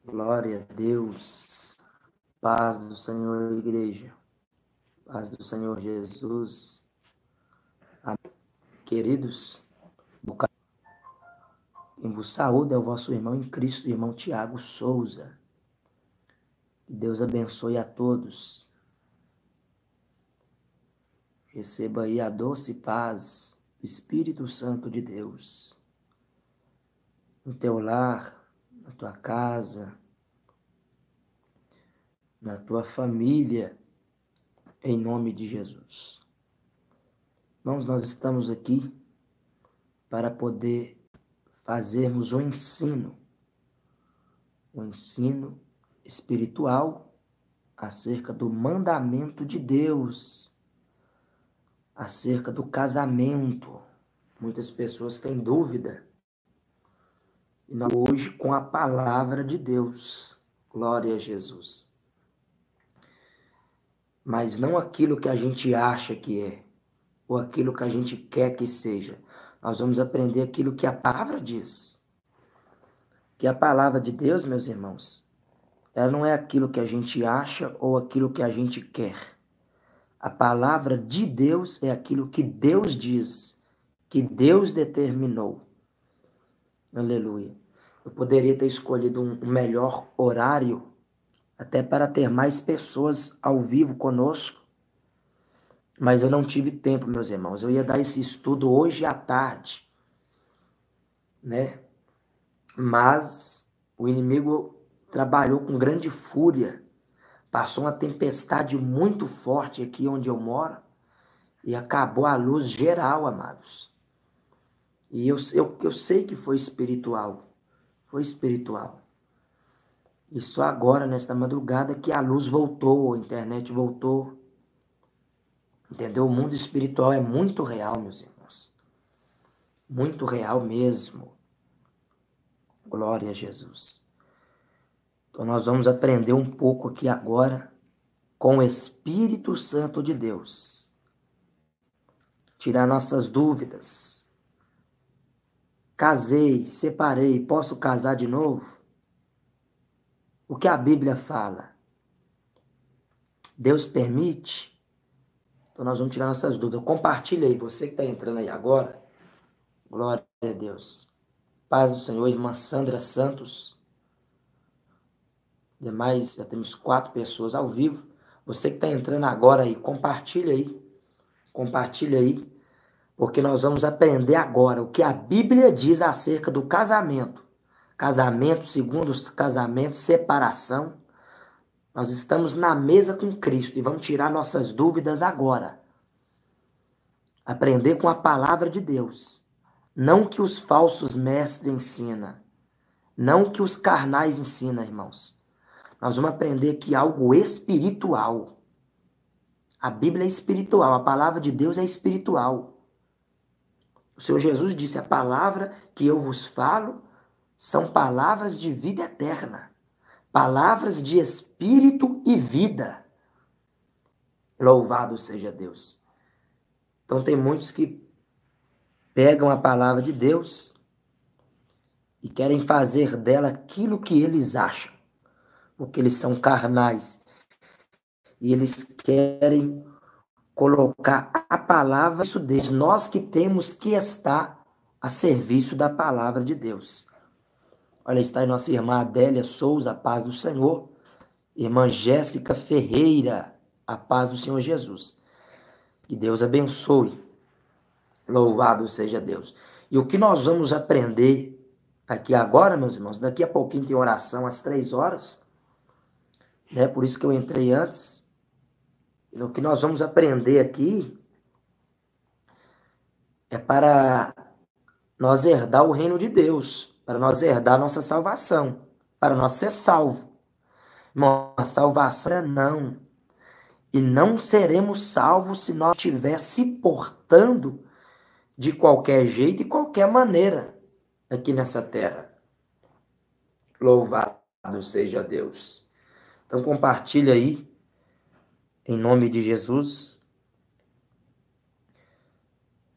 Glória a Deus. Paz do Senhor, igreja. Paz do Senhor Jesus. Amém. Queridos, quem vos saúda é o vosso irmão em Cristo, irmão Tiago Souza. Que Deus abençoe a todos. Receba aí a doce paz do Espírito Santo de Deus. No teu lar, na tua casa, na tua família, em nome de Jesus. Irmãos, nós estamos aqui para poder fazermos um ensino espiritual acerca do mandamento de Deus, acerca do casamento. Muitas pessoas têm dúvida. E nós hoje com a palavra de Deus. Glória a Jesus. Mas não aquilo que a gente acha que é, ou aquilo que a gente quer que seja. Nós vamos aprender aquilo que a palavra diz. Que a palavra de Deus, meus irmãos, ela não é aquilo que a gente acha ou aquilo que a gente quer. A palavra de Deus é aquilo que Deus diz, que Deus determinou. Aleluia. Eu poderia ter escolhido um melhor horário, até para ter mais pessoas ao vivo conosco, mas eu não tive tempo, meus irmãos. Eu ia dar esse estudo hoje à tarde, né? Mas o inimigo trabalhou com grande fúria. Passou uma tempestade muito forte aqui onde eu moro e acabou a luz geral, amados. E eu sei que foi espiritual. Foi espiritual. E só agora, nesta madrugada, que a luz voltou, a internet voltou. Entendeu? O mundo espiritual é muito real, meus irmãos. Muito real mesmo. Glória a Jesus. Então nós vamos aprender um pouco aqui agora com o Espírito Santo de Deus. Tirar nossas dúvidas. Casei, separei, posso casar de novo? O que a Bíblia fala? Deus permite? Então nós vamos tirar nossas dúvidas. Compartilha aí, você que está entrando aí agora. Glória a Deus. Paz do Senhor, irmã Sandra Santos. Demais, já temos 4 pessoas ao vivo. Você que está entrando agora aí, compartilha aí. Compartilha aí. Porque nós vamos aprender agora o que a Bíblia diz acerca do casamento. Casamento, segundo casamento, separação. Nós estamos na mesa com Cristo e vamos tirar nossas dúvidas agora. Aprender com a palavra de Deus. Não que os falsos mestres ensinam. Não que os carnais ensinam, irmãos. Nós vamos aprender aqui algo espiritual. A Bíblia é espiritual. A palavra de Deus é espiritual. O Senhor Jesus disse, a palavra que eu vos falo são palavras de vida eterna. Palavras de espírito e vida. Louvado seja Deus. Então tem muitos que pegam a palavra de Deus e querem fazer dela aquilo que eles acham. Porque eles são carnais. E eles querem colocar a palavra isso deles. Nós que temos que estar a serviço da palavra de Deus. Olha, está aí nossa irmã Adélia Souza, a paz do Senhor. Irmã Jéssica Ferreira, a paz do Senhor Jesus. Que Deus abençoe. Louvado seja Deus. E o que nós vamos aprender aqui agora, meus irmãos, daqui a pouquinho tem oração às 3 horas, né? Por isso que eu entrei antes. E o que nós vamos aprender aqui é para nós herdar o reino de Deus, para nós herdar a nossa salvação, para nós ser salvo. Irmão, a salvação é não. E não seremos salvos se nós estiver se portando de qualquer jeito e qualquer maneira aqui nessa terra. Louvado seja Deus. Então compartilha aí, em nome de Jesus,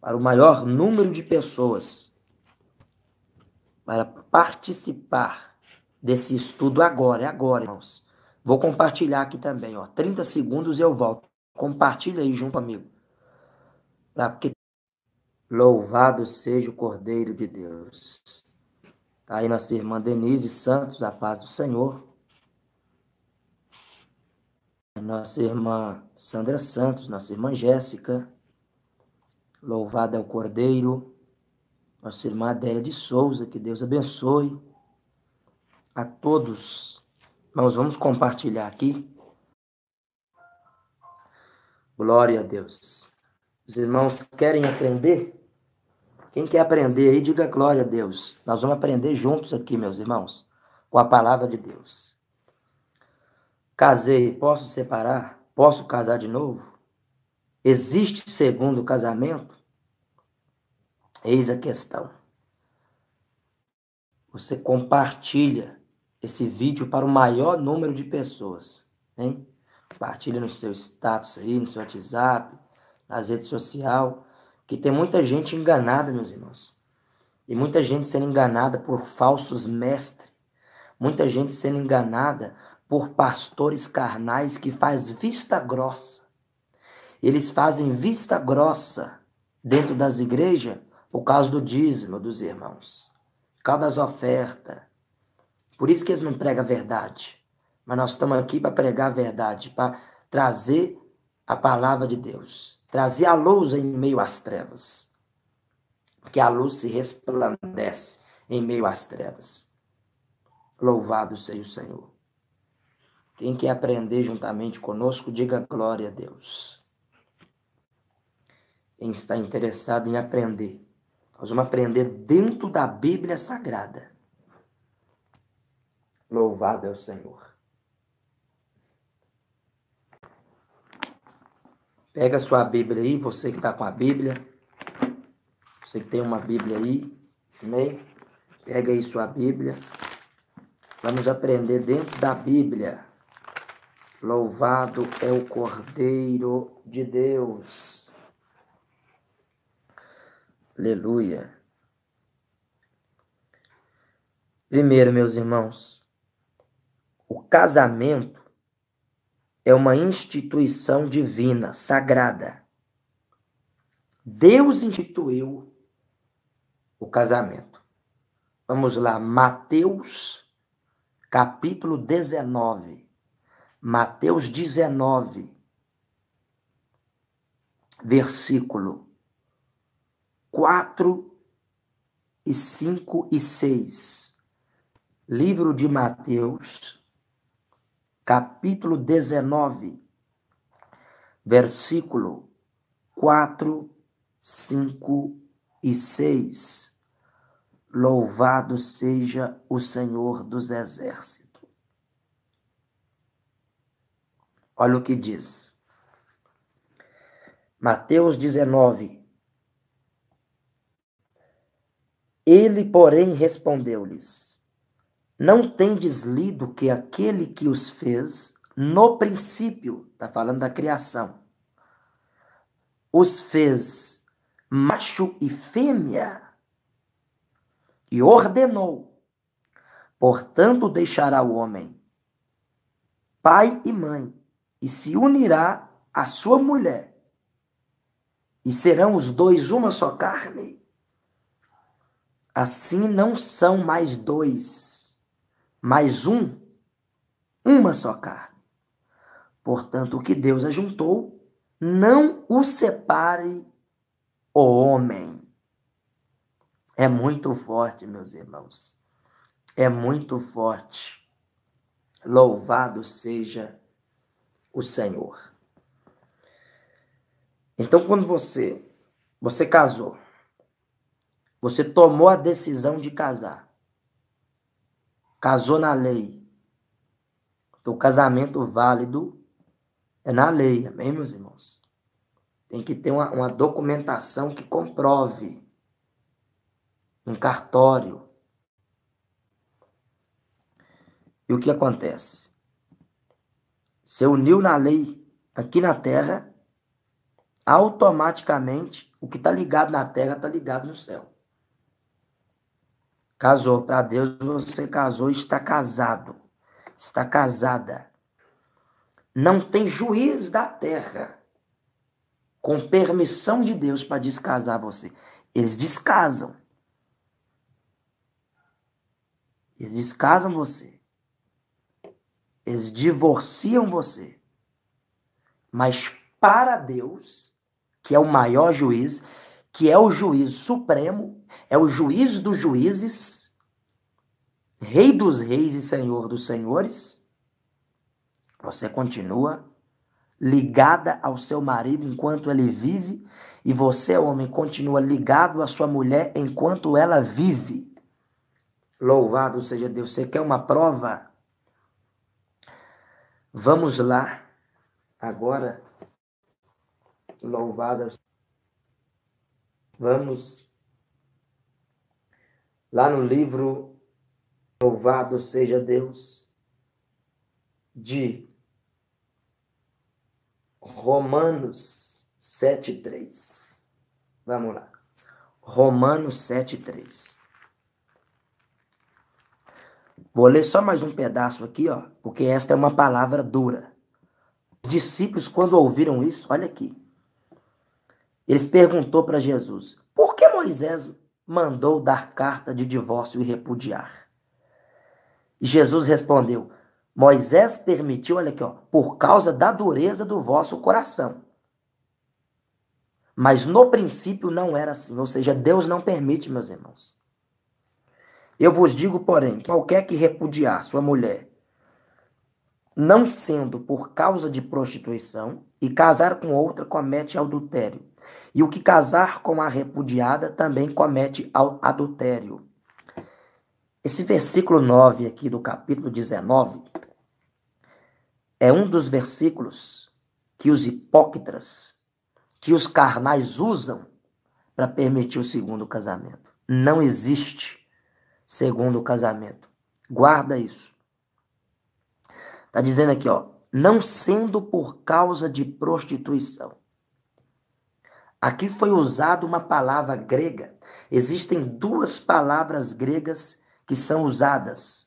para o maior número de pessoas, para participar desse estudo agora, é agora, irmãos. Vou compartilhar aqui também, ó. 30 segundos e eu volto. Compartilha aí junto comigo. Porque louvado seja o Cordeiro de Deus. Tá aí nossa irmã Denise Santos, a paz do Senhor. Nossa irmã Sandra Santos, nossa irmã Jéssica. Louvado é o Cordeiro. Nossa irmã Adélia de Souza, que Deus abençoe a todos. Nós vamos compartilhar aqui. Glória a Deus. Os irmãos querem aprender? Quem quer aprender aí, diga glória a Deus. Nós vamos aprender juntos aqui, meus irmãos, com a palavra de Deus. Casei, posso separar? Posso casar de novo? Existe segundo casamento? Eis a questão. Você compartilha esse vídeo para o maior número de pessoas, hein? Compartilha no seu status aí, no seu WhatsApp, nas redes sociais, que tem muita gente enganada, meus irmãos. Tem muita gente sendo enganada por falsos mestres. Muita gente sendo enganada por pastores carnais que faz vista grossa. Eles fazem vista grossa dentro das igrejas por causa do dízimo dos irmãos, por causa das ofertas. Por isso que eles não pregam a verdade. Mas nós estamos aqui para pregar a verdade, para trazer a palavra de Deus, trazer a luz em meio às trevas. Porque a luz se resplandece em meio às trevas. Louvado seja o Senhor. Quem quer aprender juntamente conosco, diga glória a Deus. Quem está interessado em aprender, nós vamos aprender dentro da Bíblia Sagrada. Louvado é o Senhor. Pega a sua Bíblia aí, você que está com a Bíblia. Você que tem uma Bíblia aí, amém? Pega aí sua Bíblia. Vamos aprender dentro da Bíblia. Louvado é o Cordeiro de Deus. Aleluia. Primeiro, meus irmãos, o casamento é uma instituição divina, sagrada. Deus instituiu o casamento. Vamos lá, Mateus, capítulo 19. Mateus 19, versículo 4, 5 e 6. Livro de Mateus, capítulo 19, versículo 4, 5 e 6. Louvado seja o Senhor dos Exércitos. Olha o que diz. Mateus 19. Ele, porém, respondeu-lhes: não tendes lido que aquele que os fez, no princípio, está falando da criação, os fez macho e fêmea, e ordenou, portanto deixará o homem pai e mãe, e se unirá à sua mulher, e serão os dois uma só carne. Assim não são mais dois, mas uma só carne. Portanto, o que Deus ajuntou, não o separe o homem. É muito forte, meus irmãos. É muito forte. Louvado seja o Senhor. Então, quando você casou, você tomou a decisão de casar, casou na lei. O casamento válido é na lei, amém, meus irmãos? Tem que ter uma documentação que comprove, em cartório. E o que acontece? Você uniu na lei aqui na terra, automaticamente o que está ligado na terra está ligado no céu. Casou. Para Deus você casou e está casado. Está casada. Não tem juiz da terra com permissão de Deus para descasar você. Eles descasam. Eles descasam você. Eles divorciam você. Mas para Deus, que é o maior juiz, que é o juiz supremo, é o juiz dos juízes, Rei dos reis e Senhor dos senhores, você continua ligada ao seu marido enquanto ele vive, e você, homem, continua ligado à sua mulher enquanto ela vive. Louvado seja Deus. Você quer uma prova? Vamos lá. Agora, louvado. Vamos lá no livro, louvado seja Deus, de Romanos 7:3. Vamos lá. Romanos 7:3. Vou ler só mais um pedaço aqui, ó, porque esta é uma palavra dura. Os discípulos, quando ouviram isso, olha aqui. Eles perguntou para Jesus: por que Moisés mandou dar carta de divórcio e repudiar? E Jesus respondeu: Moisés permitiu, olha aqui, ó, por causa da dureza do vosso coração. Mas no princípio não era assim, ou seja, Deus não permite, meus irmãos. Eu vos digo, porém, que qualquer que repudiar sua mulher, não sendo por causa de prostituição, e casar com outra, comete adultério. E o que casar com a repudiada também comete adultério. Esse versículo 9 aqui do capítulo 19 é um dos versículos que os hipócritas, que os carnais usam para permitir o segundo casamento. Não existe segundo casamento. Guarda isso. Está dizendo aqui, ó, não sendo por causa de prostituição. Aqui foi usada uma palavra grega. Existem duas palavras gregas que são usadas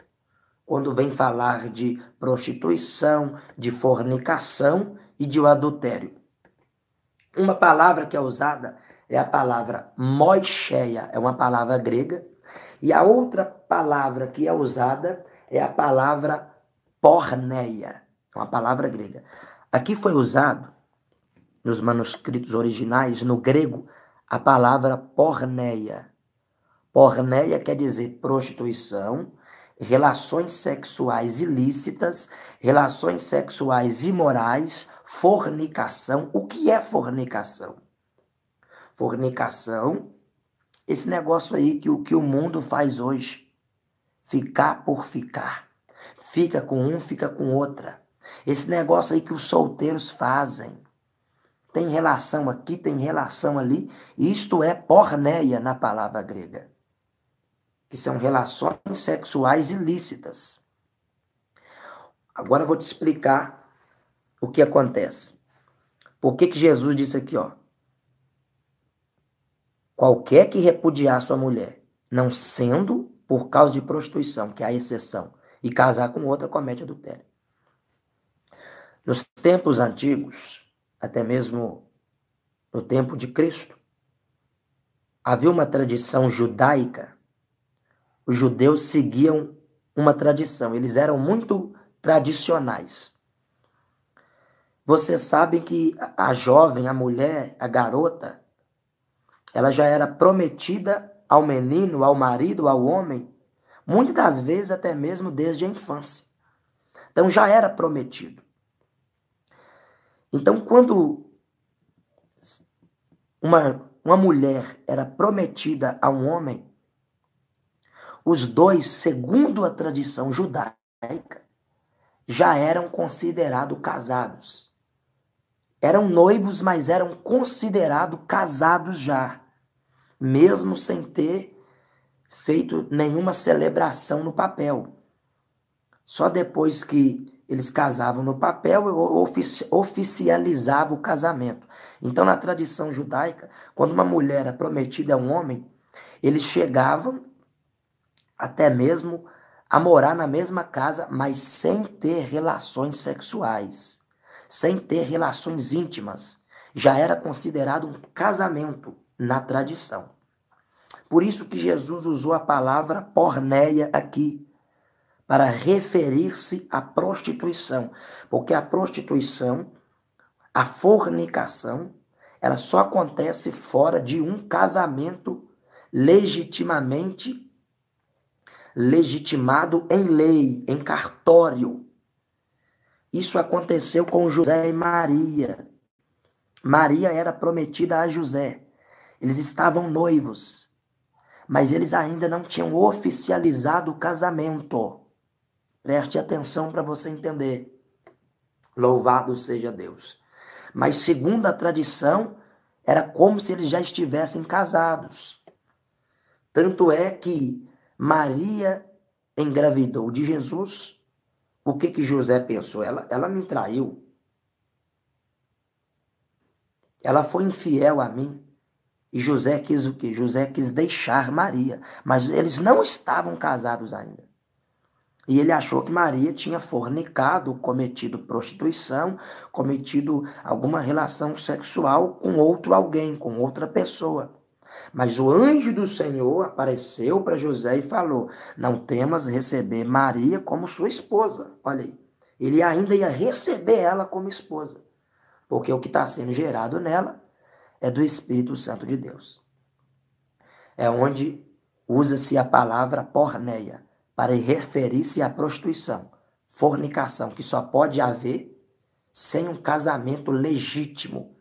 quando vem falar de prostituição, de fornicação e de adultério. Uma palavra que é usada é a palavra moicheia, é uma palavra grega, e a outra palavra que é usada é a palavra porneia, uma palavra grega. Aqui foi usado, nos manuscritos originais, no grego, a palavra porneia. Porneia quer dizer prostituição, relações sexuais ilícitas, relações sexuais imorais, fornicação. O que é fornicação? Fornicação, esse negócio aí que o mundo faz hoje. Ficar por ficar. Fica com um, fica com outra. Esse negócio aí que os solteiros fazem. Tem relação aqui, tem relação ali. Isto é porneia na palavra grega, que são relações sexuais ilícitas. Agora eu vou te explicar o que acontece. Por que Jesus disse aqui, ó? Qualquer que repudiar sua mulher, não sendo por causa de prostituição, que é a exceção, e casar com outra, comete adultério. Nos tempos antigos, até mesmo no tempo de Cristo, havia uma tradição judaica. Os judeus seguiam uma tradição, eles eram muito tradicionais. Vocês sabem que a jovem, a mulher, a garota, ela já era prometida ao menino, ao marido, ao homem, muitas das vezes até mesmo desde a infância. Então já era prometido. Então quando uma mulher era prometida a um homem, os dois, segundo a tradição judaica, já eram considerados casados. Eram noivos, mas eram considerados casados já, mesmo sem ter feito nenhuma celebração no papel. Só depois que eles casavam no papel, oficializava o casamento. Então, na tradição judaica, quando uma mulher era prometida a um homem, eles chegavam até mesmo a morar na mesma casa, mas sem ter relações sexuais, sem ter relações íntimas. Já era considerado um casamento na tradição. Por isso que Jesus usou a palavra porneia aqui, para referir-se à prostituição. Porque a prostituição, a fornicação, ela só acontece fora de um casamento legitimado em lei, em cartório. Isso aconteceu com José e Maria. Maria era prometida a José. Eles estavam noivos, mas eles ainda não tinham oficializado o casamento. Preste atenção para você entender. Louvado seja Deus. Mas segundo a tradição, era como se eles já estivessem casados. Tanto é que Maria engravidou de Jesus. O que José pensou? Ela me traiu. Ela foi infiel a mim. E José quis o quê? José quis deixar Maria. Mas eles não estavam casados ainda. E ele achou que Maria tinha fornicado, cometido prostituição, cometido alguma relação sexual com outro alguém, com outra pessoa. Mas o anjo do Senhor apareceu para José e falou: não temas receber Maria como sua esposa. Olha aí. Ele ainda ia receber ela como esposa. Porque o que está sendo gerado nela é do Espírito Santo de Deus. É onde usa-se a palavra porneia para referir-se à prostituição, fornicação, que só pode haver sem um casamento legítimo,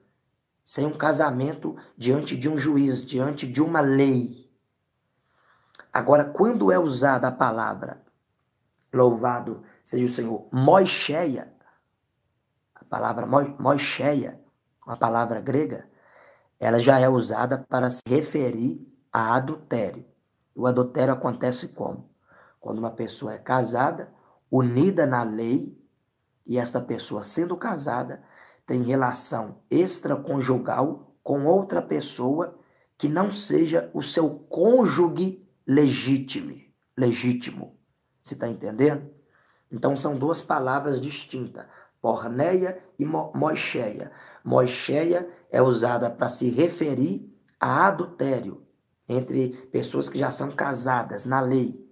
sem um casamento diante de um juiz, diante de uma lei. Agora, quando é usada a palavra, louvado seja o Senhor, moicheia, a palavra moicheia, uma palavra grega, ela já é usada para se referir a adultério. O adultério acontece como? Quando uma pessoa é casada, unida na lei, e esta pessoa, sendo casada, tem relação extraconjugal com outra pessoa que não seja o seu cônjuge legítimo. Você está entendendo? Então são duas palavras distintas, porneia e moicheia. Moicheia é usada para se referir a adultério entre pessoas que já são casadas na lei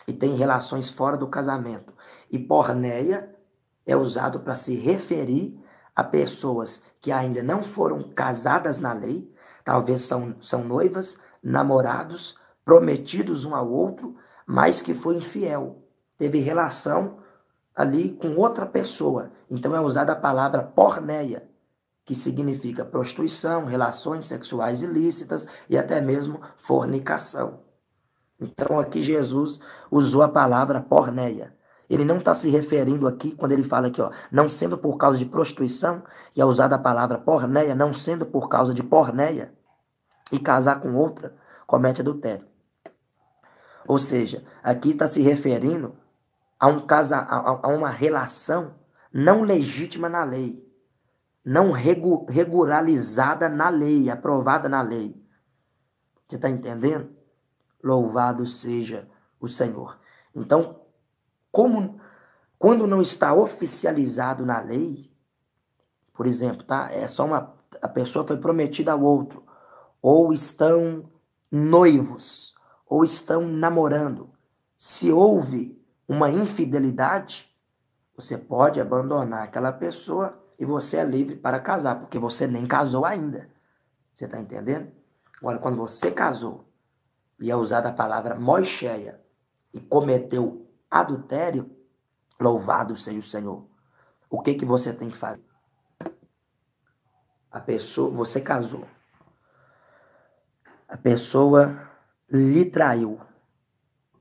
e têm relações fora do casamento. E porneia é usado para se referir a pessoas que ainda não foram casadas na lei, talvez são noivas, namorados, prometidos um ao outro, mas que foi infiel, teve relação ali com outra pessoa. Então é usada a palavra porneia, que significa prostituição, relações sexuais ilícitas e até mesmo fornicação. Então aqui Jesus usou a palavra porneia. Ele não está se referindo aqui, quando ele fala aqui, ó, não sendo por causa de prostituição, e é usada a palavra porneia, não sendo por causa de porneia, e casar com outra, comete adultério. Ou seja, aqui está se referindo a uma relação não legítima na lei, não regularizada na lei, aprovada na lei. Você está entendendo? Louvado seja o Senhor. Então, quando não está oficializado na lei, por exemplo, tá? A pessoa foi prometida ao outro, ou estão noivos, ou estão namorando. Se houve uma infidelidade, você pode abandonar aquela pessoa e você é livre para casar, porque você nem casou ainda. Você está entendendo? Agora, quando você casou e é usada a palavra moicheia e cometeu adultério, louvado seja o Senhor. O que você tem que fazer? A pessoa, você casou. A pessoa lhe traiu,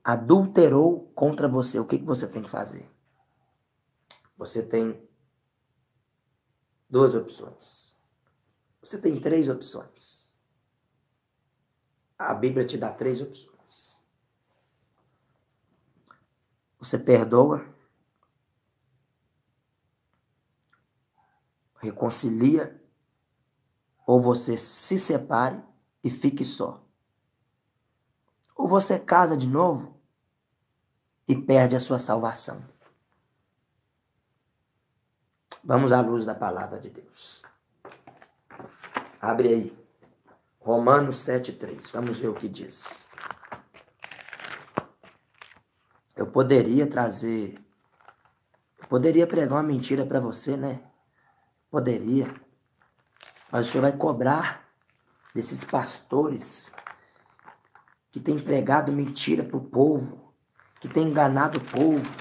adulterou contra você. O que você tem que fazer? Você tem duas opções. Você tem três opções. A Bíblia te dá três opções. Você perdoa, reconcilia, ou você se separe e fique só. Ou você casa de novo e perde a sua salvação. Vamos à luz da palavra de Deus. Abre aí. Romanos 7,3. Vamos ver o que diz. Eu poderia pregar uma mentira para você, né? Poderia. Mas o Senhor vai cobrar desses pastores que têm pregado mentira para o povo, que têm enganado o povo.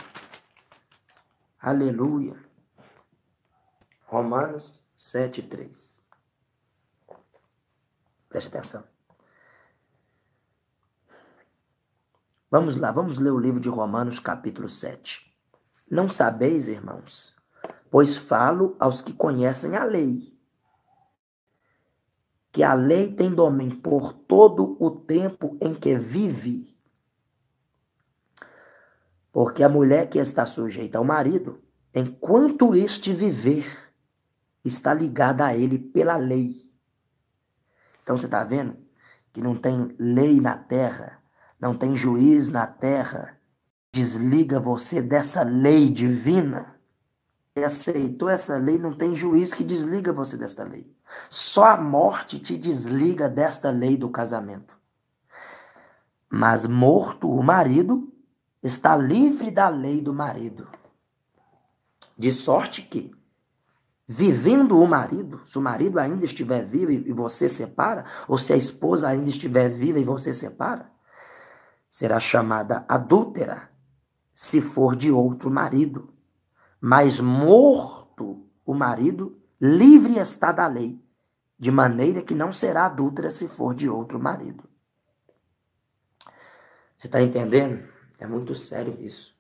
Aleluia. Romanos 7,3. Preste atenção. Vamos lá, vamos ler o livro de Romanos, capítulo 7. Não sabeis, irmãos, pois falo aos que conhecem a lei, que a lei tem domínio por todo o tempo em que vive. Porque a mulher que está sujeita ao marido, enquanto este viver, está ligada a ele pela lei. Então você está vendo que não tem lei na terra, não tem juiz na terra, desliga você dessa lei divina. Você aceitou essa lei, não tem juiz que desliga você desta lei. Só a morte te desliga desta lei do casamento. Mas morto o marido, está livre da lei do marido. De sorte que, vivendo o marido, se o marido ainda estiver vivo e você separa, ou se a esposa ainda estiver viva e você separa, será chamada adúltera, se for de outro marido. Mas morto o marido, livre está da lei, de maneira que não será adúltera se for de outro marido. Você está entendendo? É muito sério isso.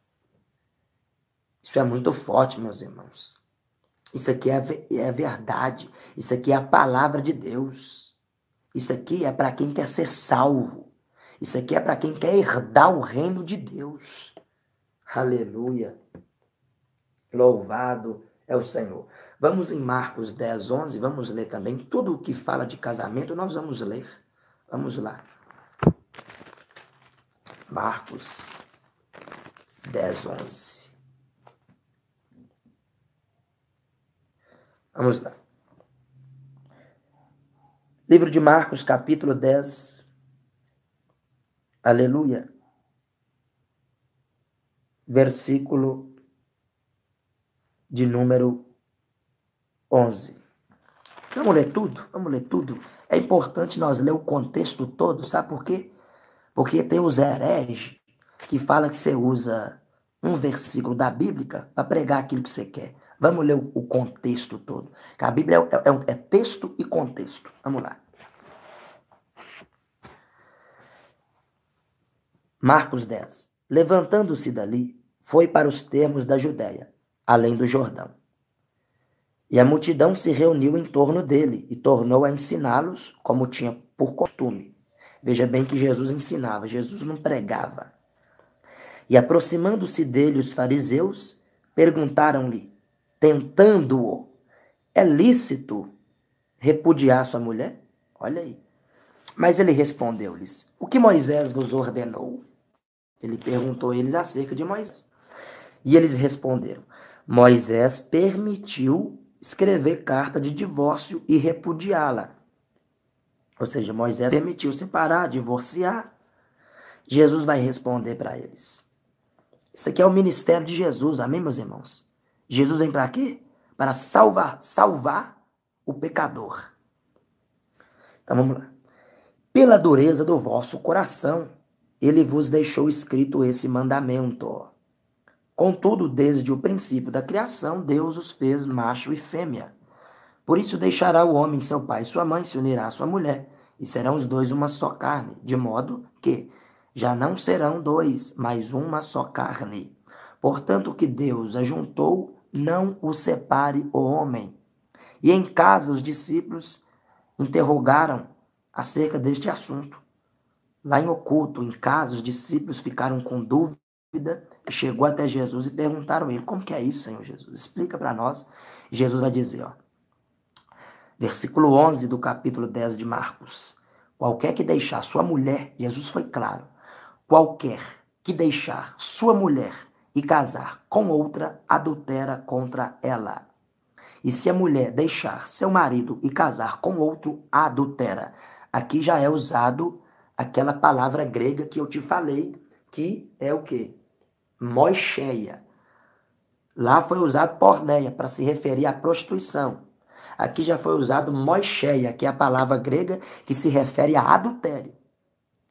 Isso é muito forte, meus irmãos. Isso aqui é verdade. Isso aqui é a palavra de Deus. Isso aqui é para quem quer ser salvo. Isso aqui é para quem quer herdar o reino de Deus. Aleluia. Louvado é o Senhor. Vamos em Marcos 10:11, vamos ler também. Tudo o que fala de casamento nós vamos ler. Vamos lá. Marcos 10:11. Vamos lá. Livro de Marcos, capítulo 10. Aleluia. Versículo de número 11. Vamos ler tudo? Vamos ler tudo. É importante nós ler o contexto todo, sabe por quê? Porque tem os hereges que falam que você usa um versículo da Bíblia para pregar aquilo que você quer. Vamos ler o contexto todo. Que a Bíblia é texto e contexto. Vamos lá. Marcos 10. Levantando-se dali, foi para os termos da Judéia, além do Jordão. E a multidão se reuniu em torno dele e tornou a ensiná-los como tinha por costume. Veja bem que Jesus ensinava, Jesus não pregava. E aproximando-se dele os fariseus, perguntaram-lhe, tentando-o, é lícito repudiar sua mulher? Olha aí. Mas ele respondeu-lhes, o que Moisés vos ordenou? Ele perguntou a eles acerca de Moisés. E eles responderam, Moisés permitiu escrever carta de divórcio e repudiá-la. Ou seja, Moisés permitiu separar, divorciar. Jesus vai responder para eles. Isso aqui é o ministério de Jesus, amém, meus irmãos? Jesus vem para quê? Para salvar o pecador. Então vamos lá. Pela dureza do vosso coração, ele vos deixou escrito esse mandamento. Contudo, desde o princípio da criação, Deus os fez macho e fêmea. Por isso deixará o homem seu pai e sua mãe, se unirá à sua mulher, e serão os dois uma só carne, de modo que já não serão dois, mas uma só carne. Portanto, o que Deus ajuntou, não o separe o homem. E em casa os discípulos interrogaram acerca deste assunto. Lá em oculto, em casa, os discípulos ficaram com dúvida e chegou até Jesus e perguntaram a ele, como que é isso, Senhor Jesus? Explica para nós. Jesus vai dizer, versículo 11 do capítulo 10 de Marcos. Qualquer que deixar sua mulher, Jesus foi claro, qualquer que deixar sua mulher e casar com outra, adultera contra ela. E se a mulher deixar seu marido e casar com outro, adultera. Aqui já é usado aquela palavra grega que eu te falei, que é o quê? Moicheia. Lá foi usado porneia para se referir à prostituição. Aqui já foi usado moicheia, que é a palavra grega que se refere a adultério.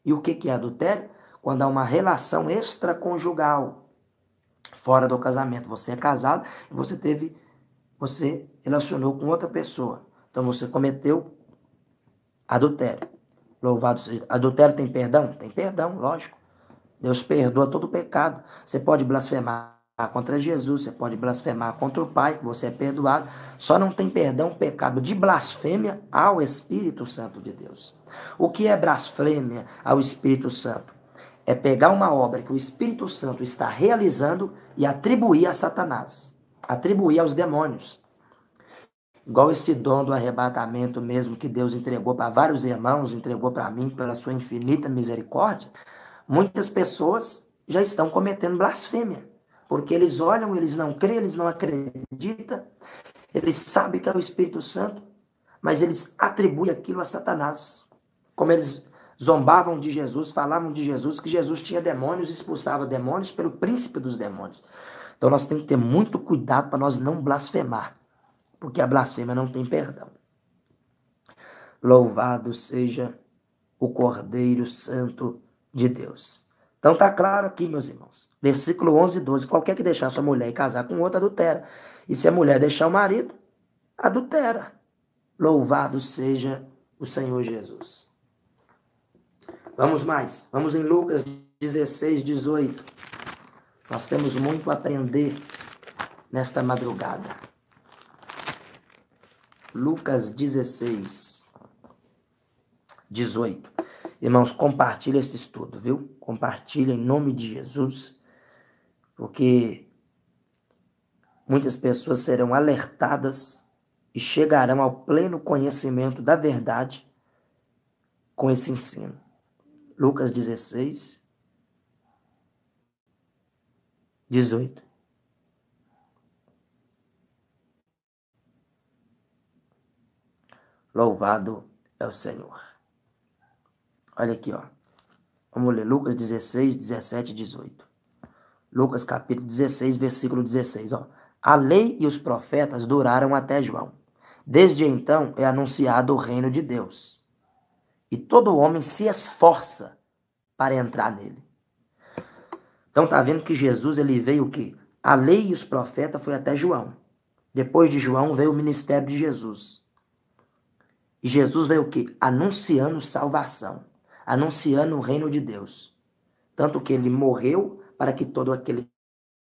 E o que é adultério? Quando há uma relação extraconjugal fora do casamento. Você é casado e você relacionou com outra pessoa. Então você cometeu adultério. Louvado seja. Adultério tem perdão? Tem perdão, lógico. Deus perdoa todo pecado. Você pode blasfemar contra Jesus, você pode blasfemar contra o Pai, que você é perdoado. Só não tem perdão o pecado de blasfêmia ao Espírito Santo de Deus. O que é blasfêmia ao Espírito Santo? É pegar uma obra que o Espírito Santo está realizando e atribuir a Satanás, atribuir aos demônios. Igual esse dom do arrebatamento mesmo que Deus entregou para vários irmãos, entregou para mim pela sua infinita misericórdia. Muitas pessoas já estão cometendo blasfêmia, porque eles olham, eles não creem, eles não acreditam, eles sabem que é o Espírito Santo, mas eles atribuem aquilo a Satanás. Como eles zombavam de Jesus, falavam de Jesus, que Jesus tinha demônios, expulsava demônios pelo príncipe dos demônios. Então nós temos que ter muito cuidado para nós não blasfemar, porque a blasfêmia não tem perdão. Louvado seja o Cordeiro Santo de Deus. Então tá claro aqui, meus irmãos. Versículo 11 e 12. Qualquer que deixar sua mulher e casar com outra, adultera. E se a mulher deixar o marido, adultera. Louvado seja o Senhor Jesus. Vamos mais. Vamos em Lucas 16, 18. Nós temos muito a aprender nesta madrugada. Lucas 16, 18. Irmãos, compartilha esse estudo, viu? Compartilha em nome de Jesus, porque muitas pessoas serão alertadas e chegarão ao pleno conhecimento da verdade com esse ensino. Lucas 16, 18. Louvado é o Senhor. Olha aqui, ó. Vamos ler Lucas 16, 17 e 18. Lucas capítulo 16, versículo 16, ó. A lei e os profetas duraram até João. Desde então é anunciado o reino de Deus. E todo homem se esforça para entrar nele. Então tá vendo que Jesus ele veio o quê? A lei e os profetas foi até João. Depois de João veio o ministério de Jesus. E Jesus veio o quê? Anunciando salvação. Anunciando o reino de Deus. Tanto que ele morreu para que todo aquele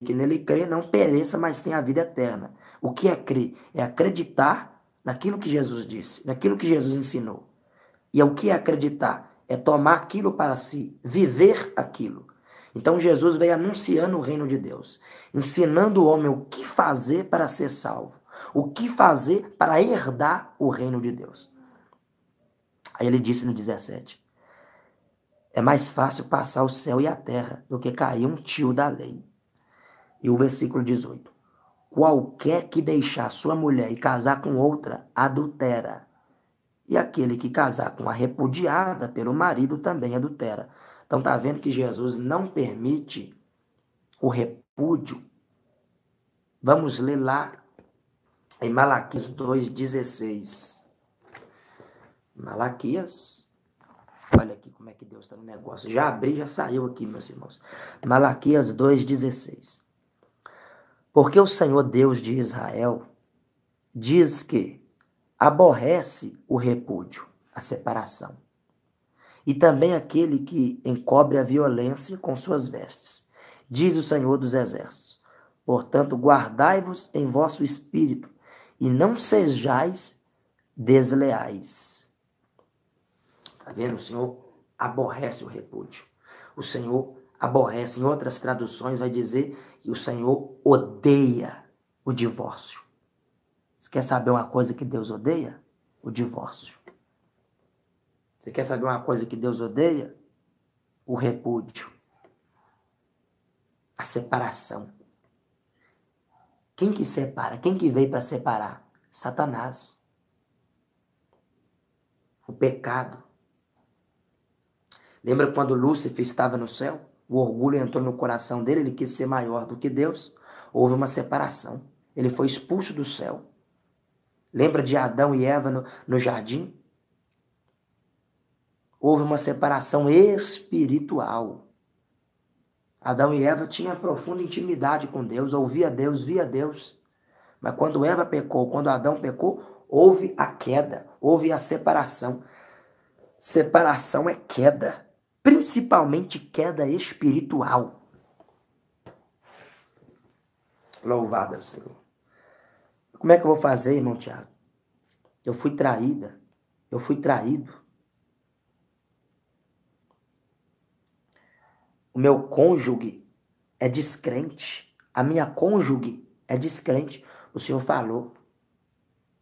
que nele crê não pereça, mas tenha a vida eterna. O que é crer? É acreditar naquilo que Jesus disse, naquilo que Jesus ensinou. E o que é acreditar? É tomar aquilo para si, viver aquilo. Então Jesus veio anunciando o reino de Deus, ensinando o homem o que fazer para ser salvo, o que fazer para herdar o reino de Deus. Aí ele disse no 17, é mais fácil passar o céu e a terra do que cair um tio da lei. E o versículo 18, qualquer que deixar sua mulher e casar com outra, adultera. E aquele que casar com a repudiada pelo marido também adultera. Então tá vendo que Jesus não permite o repúdio. Vamos ler lá em Malaquias 2,16. Malaquias, olha aqui como é que Deus está no negócio. Já abri, já saiu aqui, meus irmãos. Malaquias 2,16. Porque o Senhor Deus de Israel diz que aborrece o repúdio, a separação, e também aquele que encobre a violência com suas vestes, diz o Senhor dos Exércitos. Portanto, guardai-vos em vosso espírito, e não sejais desleais. Está vendo? O Senhor aborrece o repúdio. O Senhor aborrece, em outras traduções vai dizer que o Senhor odeia o divórcio. Você quer saber uma coisa que Deus odeia? O divórcio. Você quer saber uma coisa que Deus odeia? O repúdio. A separação. Quem que separa? Quem que veio para separar? Satanás. O pecado. Lembra quando Lúcifer estava no céu? O orgulho entrou no coração dele, ele quis ser maior do que Deus. Houve uma separação. Ele foi expulso do céu. Lembra de Adão e Eva no jardim? Houve uma separação espiritual. Adão e Eva tinham profunda intimidade com Deus, ouvia Deus, via Deus. Mas quando Eva pecou, quando Adão pecou, houve a queda, houve a separação. Separação é queda, principalmente queda espiritual. Louvado é o Senhor. Como é que eu vou fazer, irmão Tiago? Eu fui traída, eu fui traído. O meu cônjuge é descrente, a minha cônjuge é descrente. O Senhor falou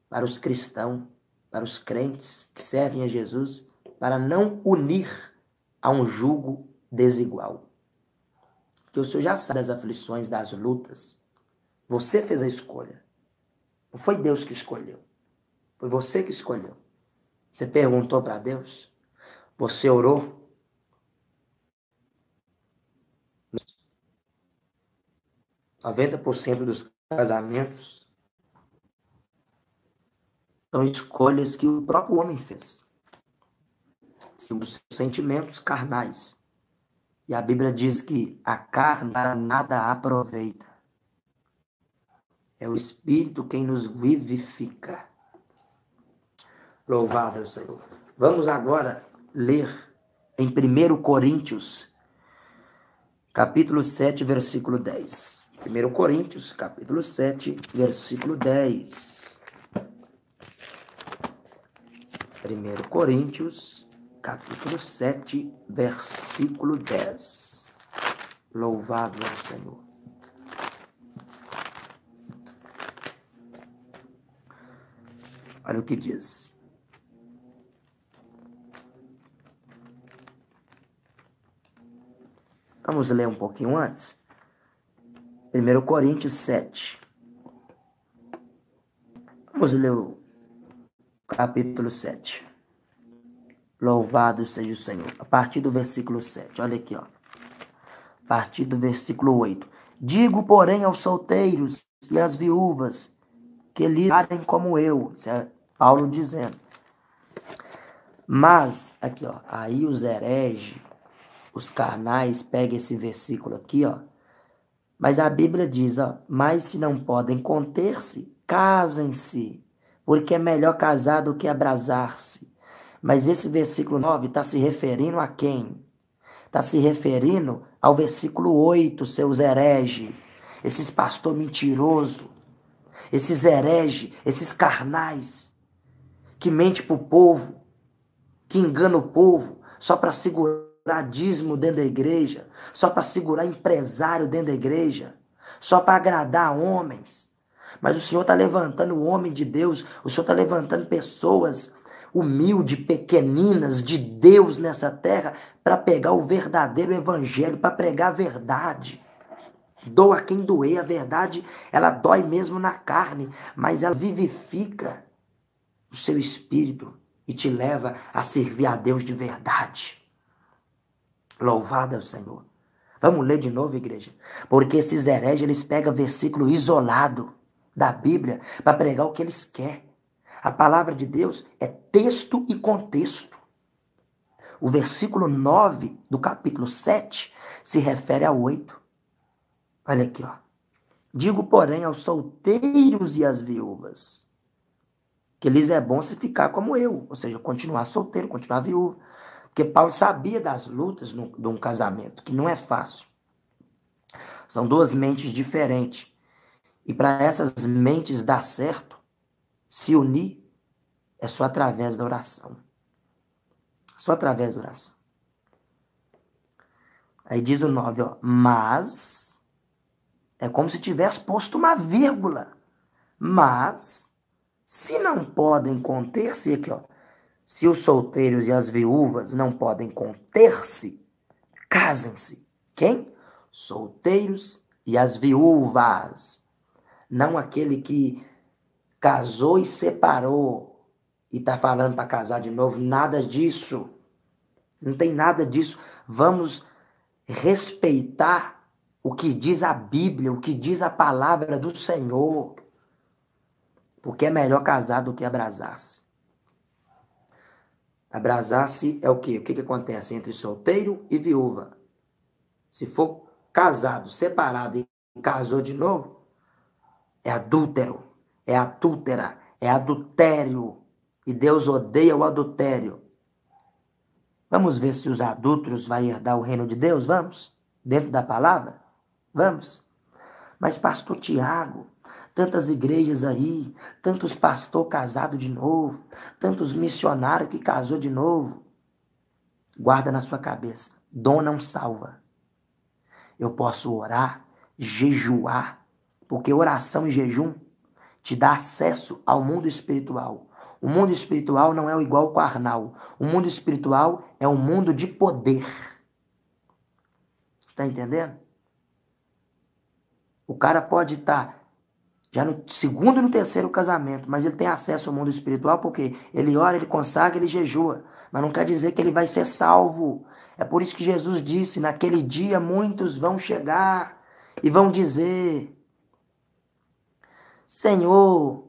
para os cristãos, para os crentes que servem a Jesus, para não unir a um jugo desigual. Porque o Senhor já sabe das aflições, das lutas. Você fez a escolha. Não foi Deus que escolheu. Foi você que escolheu. Você perguntou para Deus? Você orou? 90% dos casamentos são escolhas que o próprio homem fez. São os sentimentos carnais. E a Bíblia diz que a carne para nada aproveita. É o Espírito quem nos vivifica. Louvado é o Senhor. Vamos agora ler em 1 Coríntios, capítulo 7, versículo 10. 1 Coríntios, capítulo 7, versículo 10. 1 Coríntios, capítulo 7, versículo 10. Louvado é o Senhor. Olha o que diz. Vamos ler um pouquinho antes. 1 Coríntios 7. Vamos ler o capítulo 7. Louvado seja o Senhor. A partir do versículo 7. Olha aqui, ó. A partir do versículo 8. Digo, porém, aos solteiros e às viúvas que lidarem como eu. Isso é Paulo dizendo. Mas, aqui, ó. Aí os hereges, os carnais, pegam esse versículo aqui, ó. Mas a Bíblia diz, ó. Mas se não podem conter-se, casem-se. Porque é melhor casar do que abrasar-se. Mas esse versículo 9 está se referindo a quem? Está se referindo ao versículo 8, seus hereges, esses pastor mentiroso, esses hereges, esses carnais, que mente para o povo, que engana o povo, só para segurar dízimo dentro da igreja, só para segurar empresário dentro da igreja, só para agradar homens. Mas o Senhor está levantando o homem de Deus, o Senhor está levantando pessoas humildes, pequeninas de Deus nessa terra, para pegar o verdadeiro evangelho, para pregar a verdade. Doa quem doer, a verdade, ela dói mesmo na carne, mas ela vivifica o seu espírito e te leva a servir a Deus de verdade. Louvado é o Senhor. Vamos ler de novo, igreja? Porque esses hereges, eles pegam versículo isolado da Bíblia para pregar o que eles querem. A palavra de Deus é texto e contexto. O versículo 9 do capítulo 7 se refere a 8. Olha aqui, ó. Digo, porém, aos solteiros e às viúvas, que lhes é bom se ficar como eu, ou seja, continuar solteiro, continuar viúvo. Porque Paulo sabia das lutas de um casamento, que não é fácil. São duas mentes diferentes. E para essas mentes dar certo, se unir, é só através da oração. Só através da oração. Aí diz o 9, ó. Mas, é como se tivesse posto uma vírgula. Mas, se não podem conter-se, aqui, ó. Se os solteiros e as viúvas não podem conter-se, casem-se. Quem? solteiros e as viúvas. Não aquele que casou e separou e está falando para casar de novo. Nada disso. Não tem nada disso. Vamos respeitar o que diz a Bíblia, o que diz a palavra do Senhor. Porque é melhor casar do que abrasar-se. Abrasar-se é o quê? O que acontece entre solteiro e viúva? Se for casado, separado e casou de novo, é adúltero, é adúltera, é adultério. E Deus odeia o adultério. Vamos ver se os adúlteros vão herdar o reino de Deus? Vamos? Dentro da palavra? Vamos. Mas pastor Tiago, tantas igrejas aí, tantos pastor casado de novo, tantos missionários que casou de novo. Guarda na sua cabeça, dom não salva. Eu posso orar, jejuar, porque oração e jejum te dá acesso ao mundo espiritual. O mundo espiritual não é igual ao carnal. O mundo espiritual é um mundo de poder. Está entendendo? O cara pode estar já no segundo e no terceiro casamento, mas ele tem acesso ao mundo espiritual porque ele ora, ele consagra, ele jejua. Mas não quer dizer que ele vai ser salvo. É por isso que Jesus disse, naquele dia muitos vão chegar e vão dizer, Senhor,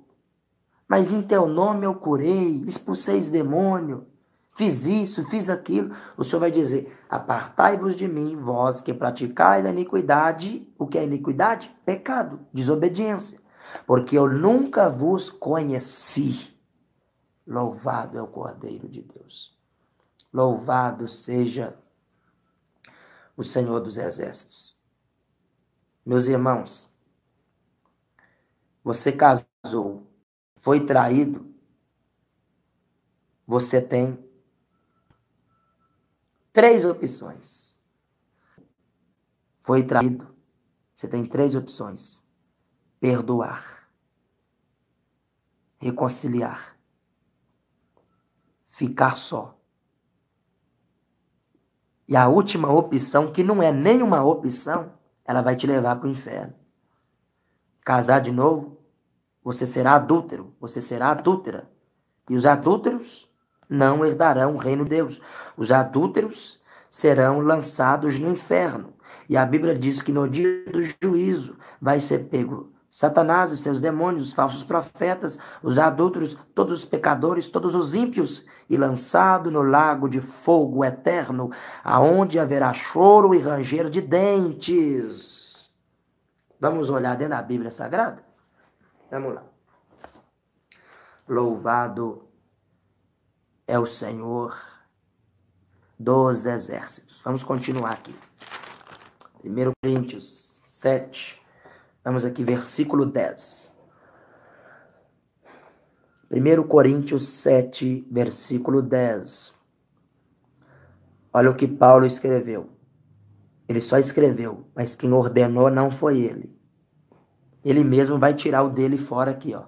mas em teu nome eu curei, expulsei esse demônio, fiz isso, fiz aquilo. O Senhor vai dizer, apartai-vos de mim, vós que praticais a iniquidade. O que é iniquidade? Pecado, desobediência. Porque eu nunca vos conheci. Louvado é o Cordeiro de Deus. Louvado seja o Senhor dos Exércitos. Meus irmãos, você casou, foi traído, você tem 3 opções. Foi traído, você tem 3 opções. Perdoar, reconciliar, ficar só. E a última opção, que não é nenhuma opção, ela vai te levar para o inferno. Casar de novo, você será adúltero, você será adúltera. E os adúlteros não herdarão o reino de Deus. Os adúlteros serão lançados no inferno. E a Bíblia diz que no dia do juízo vai ser pego Satanás, os seus demônios, os falsos profetas, os adúlteros, todos os pecadores, todos os ímpios, e lançado no lago de fogo eterno, aonde haverá choro e ranger de dentes. Vamos olhar dentro da Bíblia Sagrada? Vamos lá. Louvado é o Senhor dos Exércitos. Vamos continuar aqui. 1 Coríntios 7. Vamos aqui, versículo 10. 1 Coríntios 7, versículo 10. Olha o que Paulo escreveu. Ele só escreveu, mas quem ordenou não foi ele. Ele mesmo vai tirar o dele fora aqui, ó.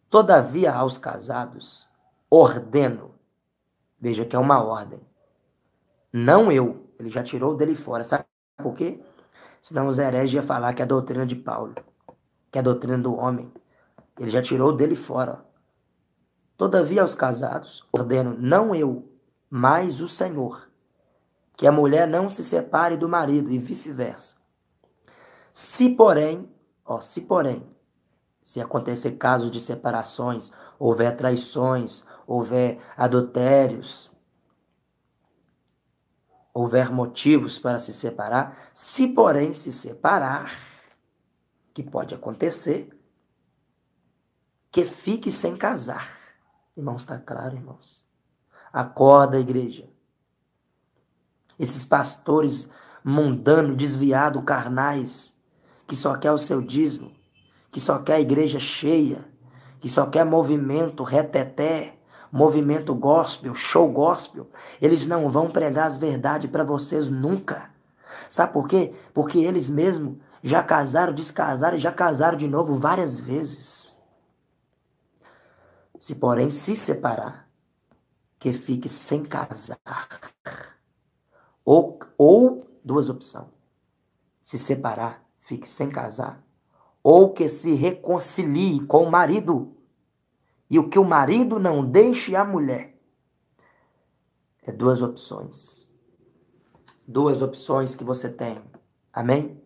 Todavia aos casados ordeno. Veja que é uma ordem. Não eu. Ele já tirou o dele fora. Sabe por quê? Senão os hereges iam falar que é a doutrina de Paulo, que é a doutrina do homem. Ele já tirou o dele fora. Todavia aos casados ordeno, não eu, mas o Senhor, que a mulher não se separe do marido e vice-versa. Se porém, se acontecer casos de separações, houver traições, houver adultérios, houver motivos para se separar, se porém se separar, que pode acontecer, que fique sem casar. Irmãos, está claro, irmãos? Acorda, igreja. Esses pastores mundanos, desviados, carnais, que só quer o seu dízimo, que só quer a igreja cheia, que só quer movimento reteté, movimento gospel, show gospel, eles não vão pregar as verdades para vocês nunca. Sabe por quê? Porque eles mesmos já casaram, descasaram e já casaram de novo várias vezes. Se porém se separar, que fique sem casar. Ou duas opções. Se separar, fique sem casar, ou que se reconcilie com o marido, e o que o marido não deixe a mulher. É duas opções. Duas opções que você tem. Amém?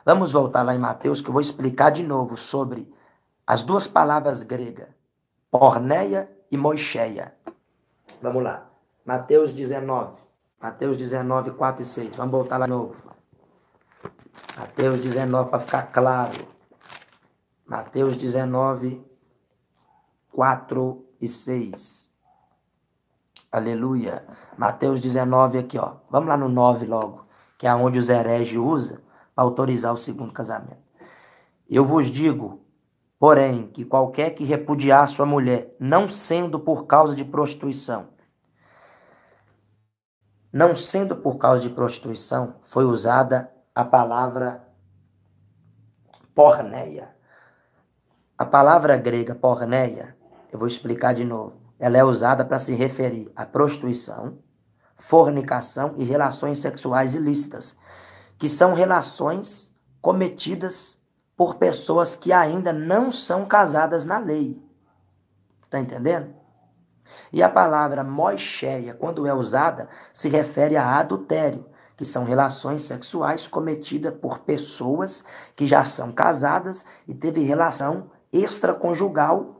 Vamos voltar lá em Mateus, que eu vou explicar de novo sobre as duas palavras gregas, porneia e moicheia. Vamos lá. Mateus 19. Mateus 19, 4 e 6. Vamos voltar lá de novo. Mateus 19, para ficar claro. Mateus 19, 4 e 6. Aleluia. Mateus 19 aqui, ó. Vamos lá no 9 logo, que é onde os hereges usam para autorizar o segundo casamento. Eu vos digo, porém, que qualquer que repudiar sua mulher, não sendo por causa de prostituição, foi usada a palavra porneia. A palavra grega porneia, eu vou explicar de novo. Ela é usada para se referir à prostituição, fornicação e relações sexuais ilícitas, que são relações cometidas por pessoas que ainda não são casadas na lei. Está entendendo? E a palavra moicheia, quando é usada, se refere a adultério, que são relações sexuais cometidas por pessoas que já são casadas e teve relação extraconjugal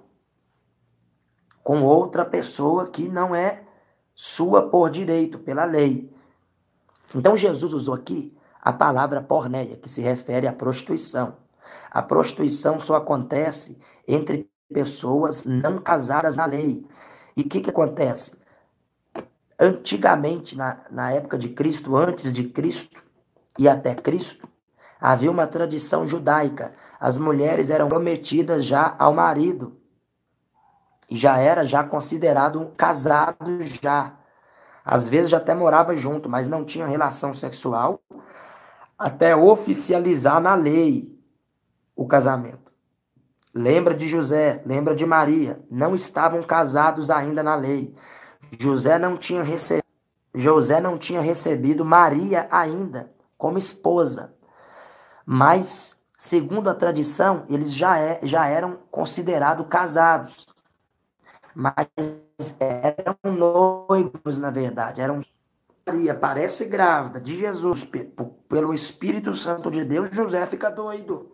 com outra pessoa que não é sua por direito, pela lei. Então Jesus usou aqui a palavra porneia, que se refere à prostituição. A prostituição só acontece entre pessoas não casadas na lei. E o que acontece? Antigamente, na época de Cristo, antes de Cristo e até Cristo, havia uma tradição judaica. As mulheres eram prometidas já ao marido. E já considerado casado já. Às vezes já até morava junto, mas não tinha relação sexual até oficializar na lei o casamento. Lembra de José, lembra de Maria, não estavam casados ainda na lei. José não tinha recebido Maria ainda como esposa. Mas, segundo a tradição, eles já eram considerados casados. Mas eram noivos, na verdade. Maria parece grávida de Jesus pelo Espírito Santo de Deus. José fica doido.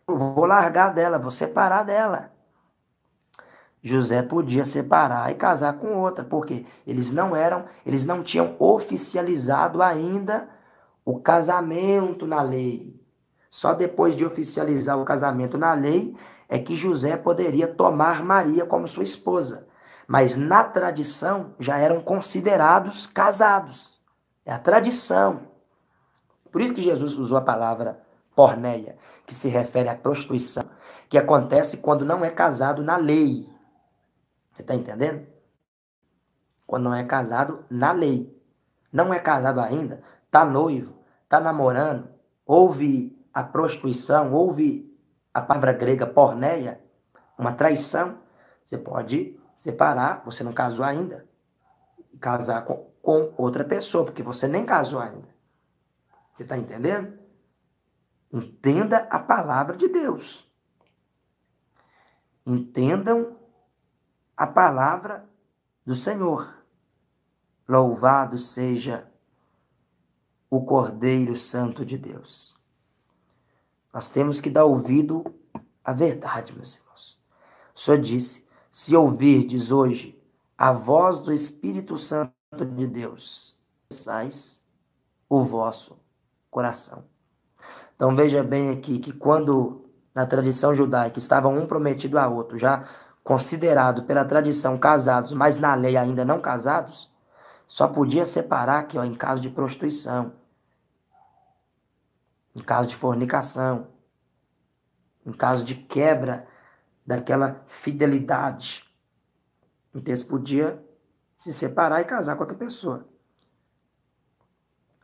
Eu vou largar dela, vou separar dela. José podia separar e casar com outra, porque eles não tinham oficializado ainda o casamento na lei. Só depois de oficializar o casamento na lei é que José poderia tomar Maria como sua esposa. Mas na tradição já eram considerados casados. É a tradição. Por isso que Jesus usou a palavra porneia, que se refere à prostituição, que acontece quando não é casado na lei. Você está entendendo? Quando não é casado na lei. Não é casado ainda, está noivo, está namorando, houve a prostituição, houve a palavra grega porneia, uma traição, você pode separar, você não casou ainda, e casar com outra pessoa, porque você nem casou ainda. Você está entendendo? Entenda a palavra de Deus. Entendam a palavra do Senhor. Louvado seja o Cordeiro Santo de Deus. Nós temos que dar ouvido à verdade, meus irmãos. O Senhor disse, se ouvirdes hoje a voz do Espírito Santo de Deus, sais o vosso coração. Então veja bem aqui que quando na tradição judaica estavam um prometido a outro, já considerado pela tradição casados, mas na lei ainda não casados, só podia separar aqui, ó, em caso de prostituição, em caso de fornicação, em caso de quebra daquela fidelidade. Então eles podiam se separar e casar com outra pessoa.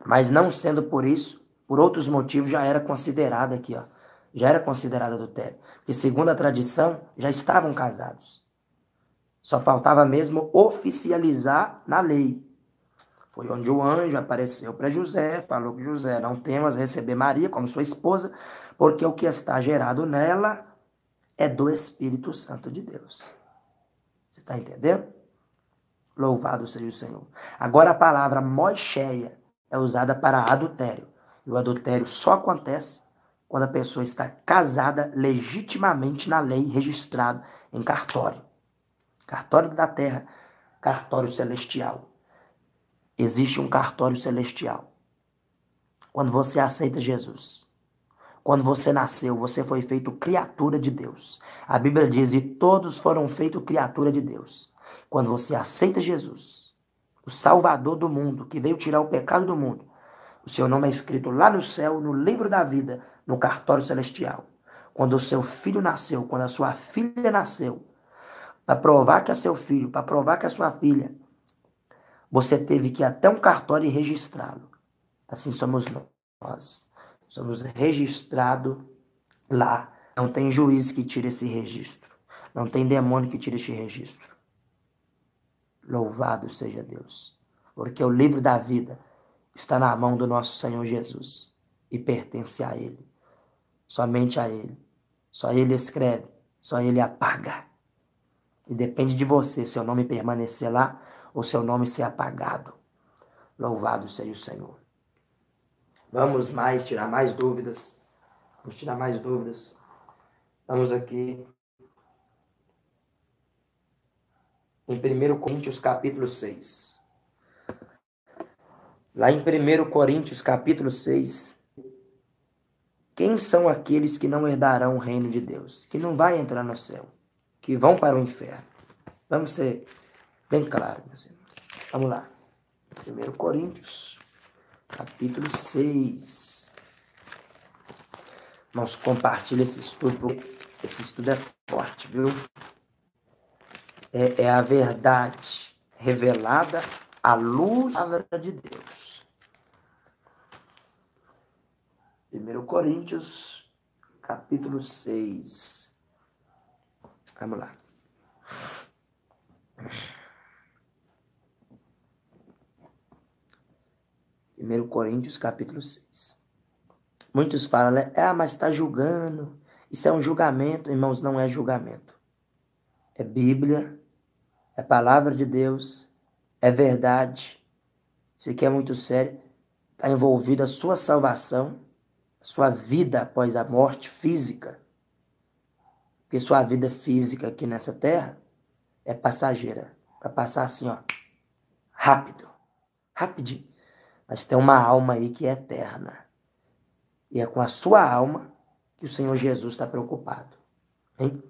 Mas não sendo por isso, por outros motivos, já era considerado aqui, ó. Já era considerado adultério. Porque segundo a tradição, já estavam casados. Só faltava mesmo oficializar na lei. Foi onde o anjo apareceu para José, falou que José, não temas receber Maria como sua esposa, porque o que está gerado nela é do Espírito Santo de Deus. Você está entendendo? Louvado seja o Senhor. Agora a palavra moicheia é usada para adultério. E o adultério só acontece quando a pessoa está casada legitimamente na lei, registrado em cartório. Cartório da terra, cartório celestial. Existe um cartório celestial. Quando você aceita Jesus, quando você nasceu, você foi feito criatura de Deus. A Bíblia diz, e todos foram feitos criatura de Deus. Quando você aceita Jesus, o Salvador do mundo, que veio tirar o pecado do mundo, o seu nome é escrito lá no céu, no livro da vida, no cartório celestial. Quando o seu filho nasceu, quando a sua filha nasceu, para provar que é seu filho, para provar que é sua filha, você teve que ir até um cartório e registrá-lo. Assim somos nós. Somos registrados lá. Não tem juiz que tire esse registro. Não tem demônio que tire esse registro. Louvado seja Deus. Porque o livro da vida está na mão do nosso Senhor Jesus. E pertence a Ele. Somente a Ele. Só Ele escreve. Só Ele apaga. E depende de você, seu nome permanecer lá ou seu nome ser apagado. Louvado seja o Senhor. Vamos tirar mais dúvidas. Vamos tirar mais dúvidas. Vamos aqui em 1 Coríntios capítulo 6. Lá em 1 Coríntios capítulo 6, quem são aqueles que não herdarão o reino de Deus? Que não vai entrar no céu, que vão para o inferno. Vamos ser bem claros, meus irmãos. Vamos lá. 1 Coríntios capítulo 6. Irmãos, compartilha esse estudo, porque esse estudo é forte, viu? É a verdade revelada à luz da palavra de Deus. 1 Coríntios, capítulo 6. Vamos lá. Primeiro Coríntios, capítulo 6. Muitos falam, né? Mas está julgando. Isso é um julgamento. Irmãos, não é julgamento. É Bíblia, é palavra de Deus, é verdade. Isso aqui é muito sério. Está envolvido a sua salvação, a sua vida após a morte física. Porque sua vida física aqui nessa terra é passageira. Vai passar assim, ó, rápido, rapidinho. Mas tem uma alma aí que é eterna. E é com a sua alma que o Senhor Jesus está preocupado. Hein?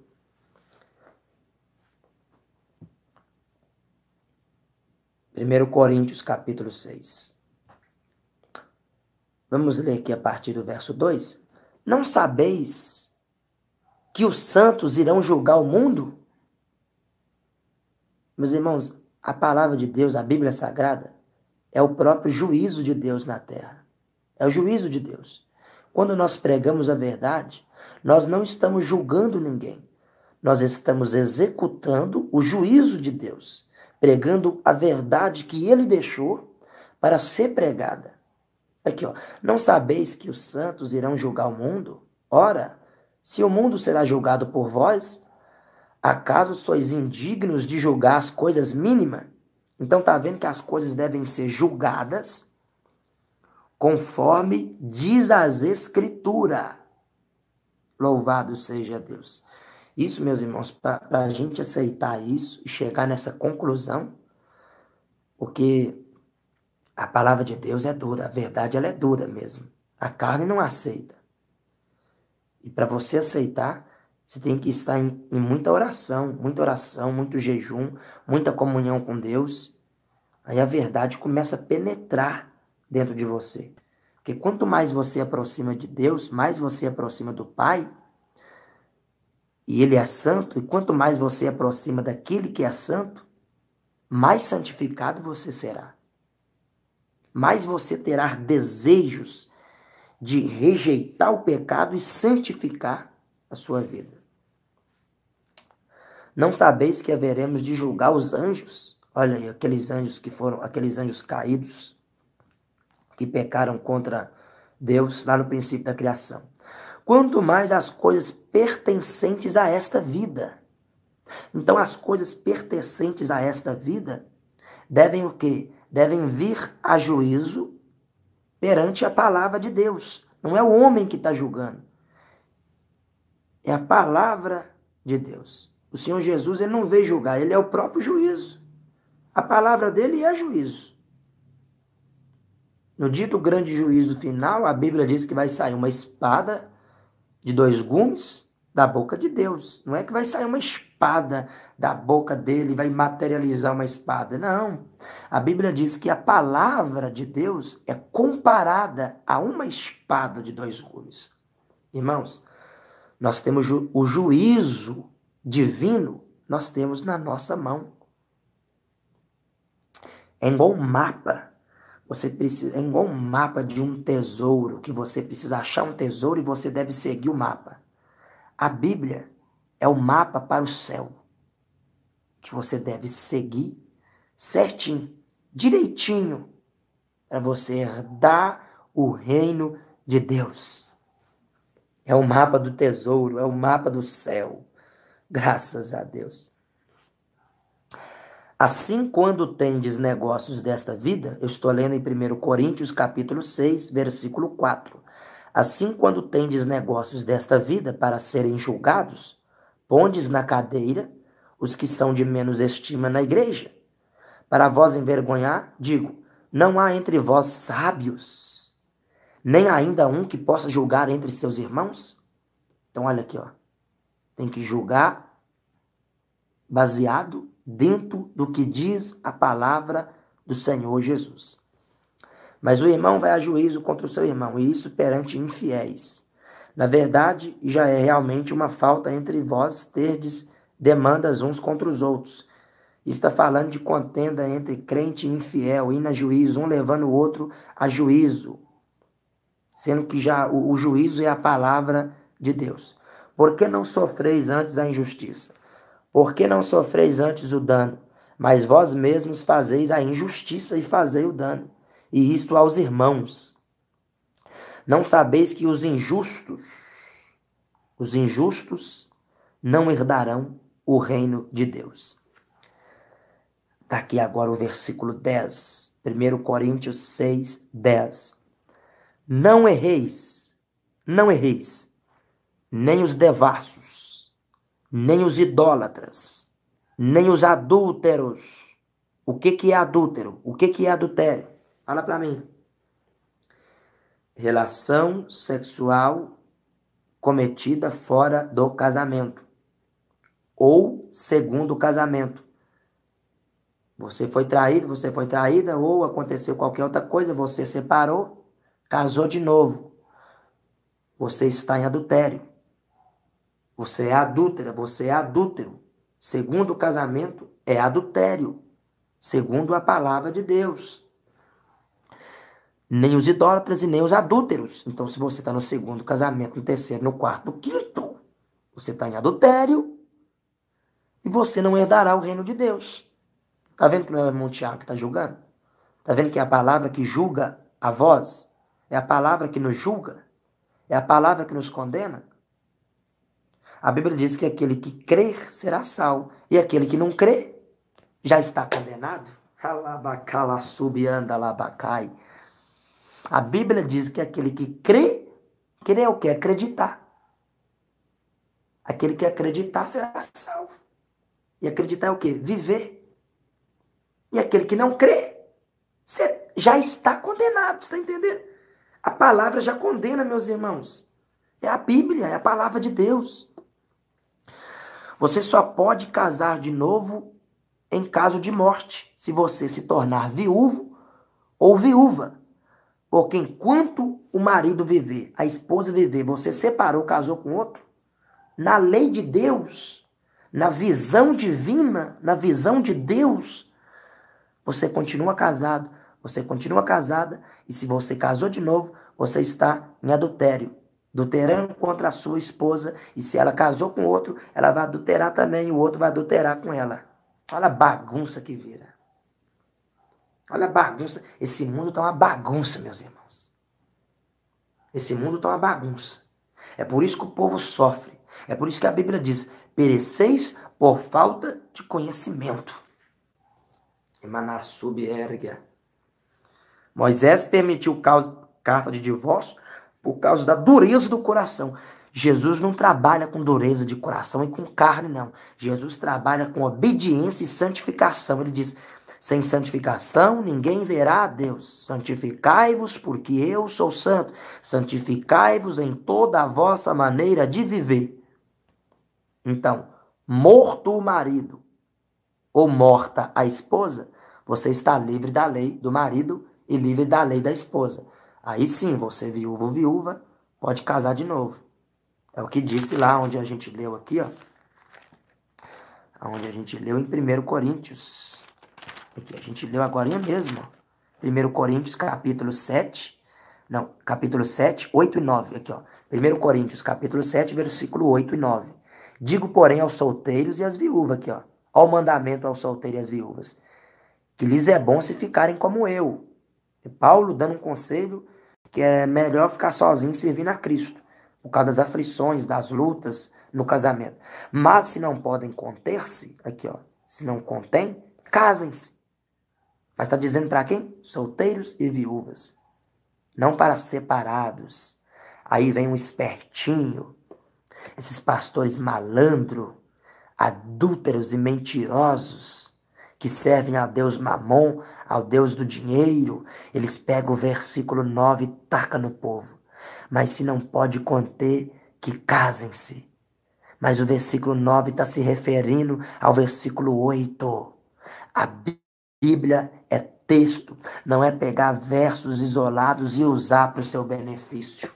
Primeiro Coríntios, capítulo 6. Vamos ler aqui a partir do verso 2. Não sabeis que os santos irão julgar o mundo? Meus irmãos, a palavra de Deus, a Bíblia Sagrada, é o próprio juízo de Deus na terra. É o juízo de Deus. Quando nós pregamos a verdade, nós não estamos julgando ninguém. Nós estamos executando o juízo de Deus, pregando a verdade que Ele deixou para ser pregada. Aqui, ó. Não sabeis que os santos irão julgar o mundo? Ora, se o mundo será julgado por vós, acaso sois indignos de julgar as coisas mínimas? Então tá vendo que as coisas devem ser julgadas conforme diz as Escrituras. Louvado seja Deus. Isso, meus irmãos, para a gente aceitar isso e chegar nessa conclusão, porque a palavra de Deus é dura, a verdade ela é dura mesmo. A carne não aceita. E para você aceitar, você tem que estar em muita oração, muito jejum, muita comunhão com Deus. Aí a verdade começa a penetrar dentro de você. Porque quanto mais você aproxima de Deus, mais você aproxima do Pai, e Ele é santo, e quanto mais você aproxima daquele que é santo, mais santificado você será. Mais você terá desejos de rejeitar o pecado e santificar a sua vida. Não sabeis que haveremos de julgar os anjos? Olha aí, aqueles anjos caídos que pecaram contra Deus lá no princípio da criação. Quanto mais as coisas pertencentes a esta vida. Então, as coisas pertencentes a esta vida devem o quê? Devem vir a juízo perante a palavra de Deus. Não é o homem que está julgando. É a palavra de Deus. O Senhor Jesus, ele não veio julgar, ele é o próprio juízo. A palavra dele é juízo. No dito grande juízo final, a Bíblia diz que vai sair uma espada de 2 gumes da boca de Deus. Não é que vai sair uma espada da boca dele e vai materializar uma espada. Não. A Bíblia diz que a palavra de Deus é comparada a uma espada de 2 gumes. Irmãos, nós temos o juízo divino, nós temos na nossa mão. É igual um mapa. É igual um mapa de um tesouro, que você precisa achar um tesouro e você deve seguir o mapa. A Bíblia é o mapa para o céu, que você deve seguir certinho, direitinho, para você herdar o reino de Deus. É o mapa do tesouro, é o mapa do céu. Graças a Deus. Assim, quando tendes negócios desta vida, eu estou lendo em 1 Coríntios, capítulo 6, versículo 4. Assim, quando tendes negócios desta vida para serem julgados, pondes na cadeira os que são de menos estima na igreja. Para vós envergonhar, digo, não há entre vós sábios, nem ainda um que possa julgar entre seus irmãos? Então, olha aqui, ó. Tem que julgar baseado dentro do que diz a palavra do Senhor Jesus. Mas o irmão vai a juízo contra o seu irmão, e isso perante infiéis. Na verdade, já é realmente uma falta entre vós terdes demandas uns contra os outros. Está falando de contenda entre crente e infiel, indo a juízo, um levando o outro a juízo. Sendo que já o juízo é a palavra de Deus. Por que não sofreis antes a injustiça? Por que não sofreis antes o dano? Mas vós mesmos fazeis a injustiça e fazei o dano. E isto aos irmãos. Não sabeis que os injustos não herdarão o reino de Deus. Está aqui agora o versículo 10. 1 Coríntios 6, 10. Não erreis, nem os devassos, nem os idólatras, nem os adúlteros. O que é adúltero? O que é adultério? Fala para mim. Relação sexual cometida fora do casamento ou segundo o casamento. Você foi traído, você foi traída, ou aconteceu qualquer outra coisa, você separou, casou de novo. Você está em adultério. Você é adúltera, você é adúltero. Segundo o casamento, é adultério. Segundo a palavra de Deus. Nem os idólatras e nem os adúlteros. Então, se você está no segundo casamento, no terceiro, no quarto, no quinto, você está em adultério e você não herdará o reino de Deus. Está vendo que não é o irmão Tiago que está julgando? Está vendo que é a palavra que julga a vós? É a palavra que nos julga? É a palavra que nos condena? A Bíblia diz que aquele que crer será salvo, e aquele que não crê já está condenado. A Bíblia diz que aquele que crê, crer é o que? Acreditar. Aquele que acreditar será salvo. E acreditar é o que? Viver. E aquele que não crê, você já está condenado, você está entendendo? A palavra já condena, meus irmãos. É a Bíblia, é a palavra de Deus. Você só pode casar de novo em caso de morte, se você se tornar viúvo ou viúva. Porque enquanto o marido viver, a esposa viver, você separou, casou com outro, na lei de Deus, na visão divina, na visão de Deus, você continua casado, você continua casada, e se você casou de novo, você está em adultério, adulterando contra a sua esposa, e se ela casou com outro, ela vai adulterar também, e o outro vai adulterar com ela. Olha a bagunça que vira. Olha a bagunça. Esse mundo está uma bagunça, meus irmãos. Esse mundo está uma bagunça. É por isso que o povo sofre. É por isso que a Bíblia diz: pereceis por falta de conhecimento. Emanassub erga. Moisés permitiu carta de divórcio por causa da dureza do coração. Jesus não trabalha com dureza de coração e com carne, não. Jesus trabalha com obediência e santificação. Ele diz: sem santificação ninguém verá a Deus. Santificai-vos, porque eu sou santo. Santificai-vos em toda a vossa maneira de viver. Então, morto o marido ou morta a esposa, você está livre da lei do marido e livre da lei da esposa. Aí sim, você viúvo ou viúva, pode casar de novo. É o que disse lá onde a gente leu aqui, ó. Onde a gente leu em 1 Coríntios. Aqui a gente leu agora mesmo, ó. 1 Coríntios capítulo 7. Não, capítulo 7, 8 e 9. Aqui, ó. 1 Coríntios capítulo 7, versículo 8 e 9. Digo, porém, aos solteiros e às viúvas, aqui, ó. Ó o mandamento aos solteiros e às viúvas, que lhes é bom se ficarem como eu. E Paulo dando um conselho que é melhor ficar sozinho servindo a Cristo, por causa das aflições, das lutas no casamento. Mas se não podem conter-se, aqui ó, se não contém, casem-se. Mas está dizendo para quem? Solteiros e viúvas. Não para separados. Aí vem um espertinho, esses pastores malandro, adúlteros e mentirosos, que servem a Deus Mamon, ao Deus do dinheiro. Eles pegam o versículo 9 e tacam no povo. Mas se não pode conter, que casem-se. Mas o versículo 9 está se referindo ao versículo 8. A Bíblia é texto, não é pegar versos isolados e usar para o seu benefício.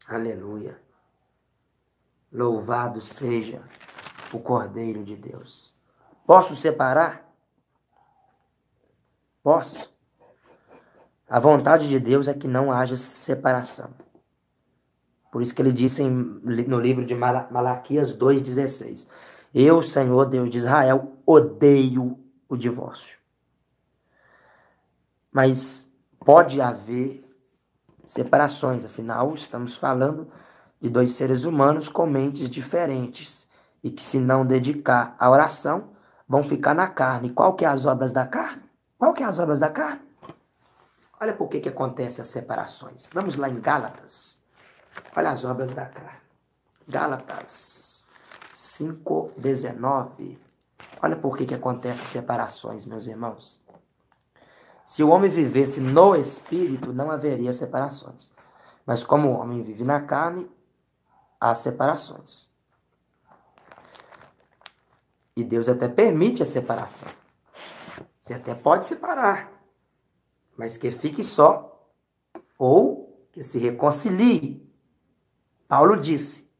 Aleluia. Louvado seja o Cordeiro de Deus. Posso separar? Posso. A vontade de Deus é que não haja separação. Por isso que ele disse no livro de Malaquias 2,16. Eu, Senhor Deus de Israel, odeio o divórcio. Mas pode haver separações, afinal, estamos falando de dois seres humanos com mentes diferentes e que, se não dedicar à oração, vão ficar na carne. Qual que é as obras da carne? Qual que é as obras da carne? Olha por que acontecem as separações. Vamos lá em Gálatas. Olha as obras da carne. Gálatas 5:19. Olha por que acontecem separações, meus irmãos. Se o homem vivesse no espírito, não haveria separações. Mas como o homem vive na carne, há separações. E Deus até permite a separação. Você até pode separar, mas que fique só, ou que se reconcilie. Paulo disse,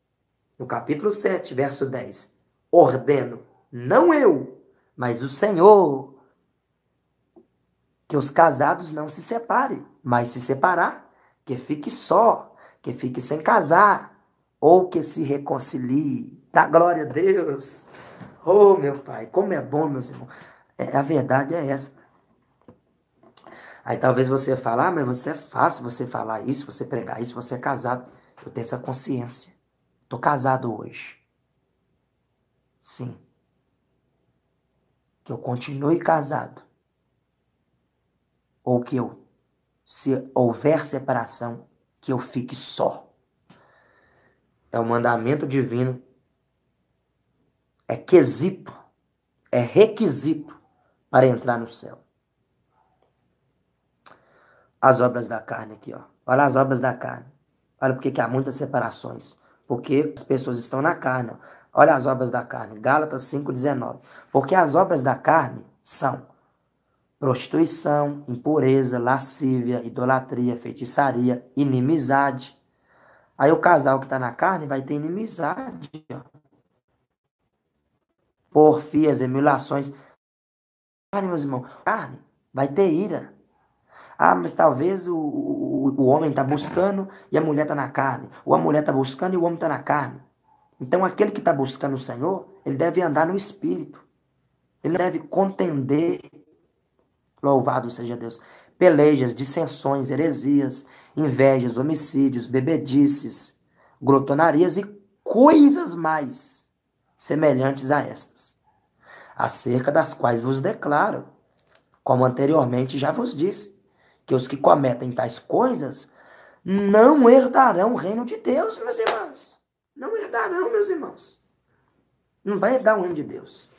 no capítulo 7, verso 10, ordeno, não eu, mas o Senhor, que os casados não se separem, mas se separar, que fique só, que fique sem casar, ou que se reconcilie. Dá glória a Deus. Oh, meu Pai, como é bom, meus irmãos. A verdade é essa. Aí talvez você fale, mas você é fácil você falar isso, você pregar isso, você é casado. Eu tenho essa consciência. Estou casado hoje. Sim. Que eu continue casado. Ou que eu, se houver separação, que eu fique só. É o mandamento divino. É quesito. É requisito para entrar no céu. As obras da carne aqui, ó. Olha as obras da carne. Olha porque que há muitas separações. Porque as pessoas estão na carne. Ó. Olha as obras da carne. Gálatas 5:19. Porque as obras da carne são prostituição, impureza, lascívia, idolatria, feitiçaria, inimizade. Aí o casal que está na carne vai ter inimizade. Ó. Porfias, emulações. Carne, meus irmãos. Carne vai ter ira. Mas talvez o homem está buscando e a mulher está na carne. Ou a mulher está buscando e o homem está na carne. Então aquele que está buscando o Senhor, ele deve andar no Espírito. Ele deve contender. Louvado seja Deus. Pelejas, dissensões, heresias, invejas, homicídios, bebedices, glotonarias e coisas mais semelhantes a estas, acerca das quais vos declaro, como anteriormente já vos disse, que os que cometem tais coisas não herdarão o reino de Deus, meus irmãos. Não herdarão, meus irmãos. Não vai herdar o reino de Deus.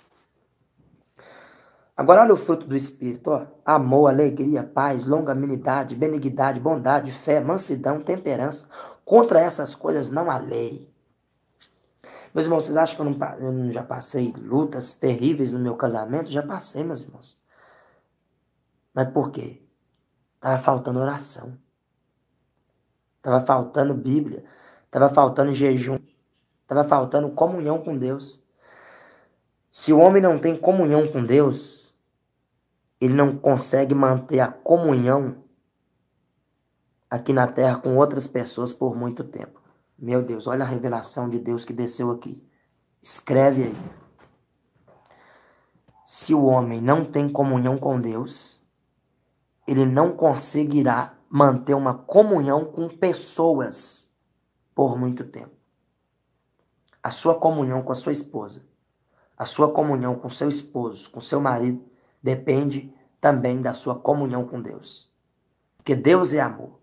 Agora olha o fruto do Espírito, ó. Amor, alegria, paz, longanimidade, benignidade, bondade, fé, mansidão, temperança. Contra essas coisas não há lei. Meus irmãos, vocês acham que eu não já passei lutas terríveis no meu casamento? Já passei, meus irmãos. Mas por quê? Estava faltando oração. Estava faltando Bíblia. Estava faltando jejum. Estava faltando comunhão com Deus. Se o homem não tem comunhão com Deus, ele não consegue manter a comunhão aqui na terra com outras pessoas por muito tempo. Meu Deus, olha a revelação de Deus que desceu aqui. Escreve aí. Se o homem não tem comunhão com Deus, ele não conseguirá manter uma comunhão com pessoas por muito tempo. A sua comunhão com a sua esposa, a sua comunhão com seu esposo, com seu marido, depende também da sua comunhão com Deus. Porque Deus é amor,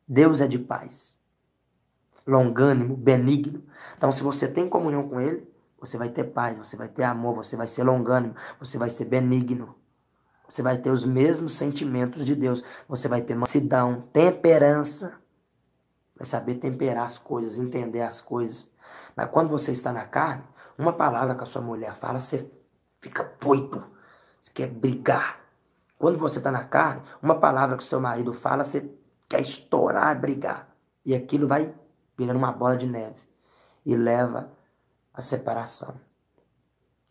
Deus é de paz, longânimo, benigno. Então, se você tem comunhão com Ele, você vai ter paz, você vai ter amor, você vai ser longânimo, você vai ser benigno. Você vai ter os mesmos sentimentos de Deus. Você vai ter mansidão, temperança. Vai saber temperar as coisas, entender as coisas. Mas quando você está na carne, uma palavra que a sua mulher fala, você fica doido. Você quer brigar. Quando você está na carne, uma palavra que o seu marido fala, você quer estourar, brigar. E aquilo vai virando uma bola de neve. E leva à separação.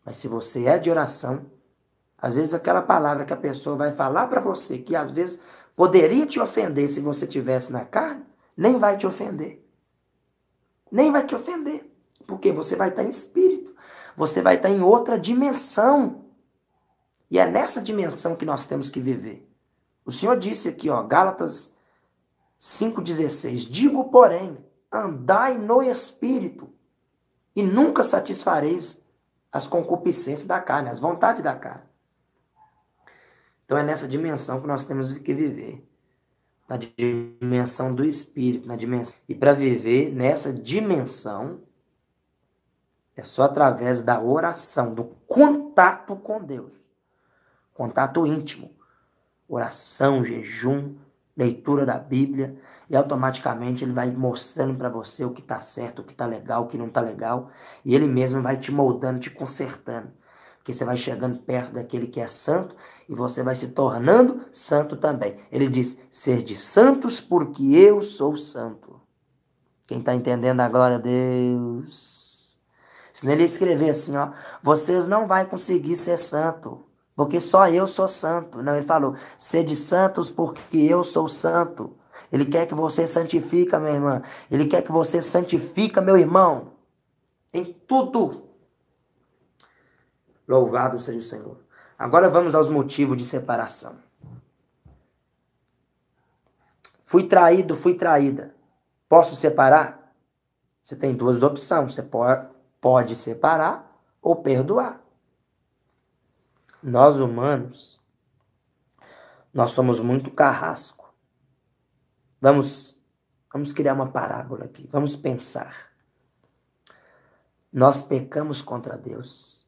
Mas se você é de oração, às vezes aquela palavra que a pessoa vai falar para você, que às vezes poderia te ofender se você estivesse na carne, nem vai te ofender. Nem vai te ofender. Porque você vai estar em espírito. Você vai estar em outra dimensão. E é nessa dimensão que nós temos que viver. O Senhor disse aqui, ó, Gálatas 5,16. Digo, porém, andai no espírito e nunca satisfareis as concupiscências da carne, as vontades da carne. Então é nessa dimensão que nós temos que viver. Na dimensão do Espírito. E para viver nessa dimensão, é só através da oração, do contato com Deus. Contato íntimo. Oração, jejum, leitura da Bíblia. E automaticamente ele vai mostrando para você o que está certo, o que está legal, o que não está legal. E ele mesmo vai te moldando, te consertando. Porque você vai chegando perto daquele que é santo e você vai se tornando santo também. Ele diz, sede santos porque eu sou santo. Quem está entendendo a glória a Deus? Senão ele ia escrever assim, ó, vocês não vão conseguir ser santo, porque só eu sou santo. Não, ele falou, sede santos porque eu sou santo. Ele quer que você santifica, minha irmã. Ele quer que você santifica, meu irmão. Em tudo. Louvado seja o Senhor. Agora vamos aos motivos de separação. Fui traído, fui traída. Posso separar? Você tem duas opções. Você pode separar ou perdoar. Nós humanos, nós somos muito carrasco. Vamos criar uma parábola aqui. Vamos pensar. Nós pecamos contra Deus.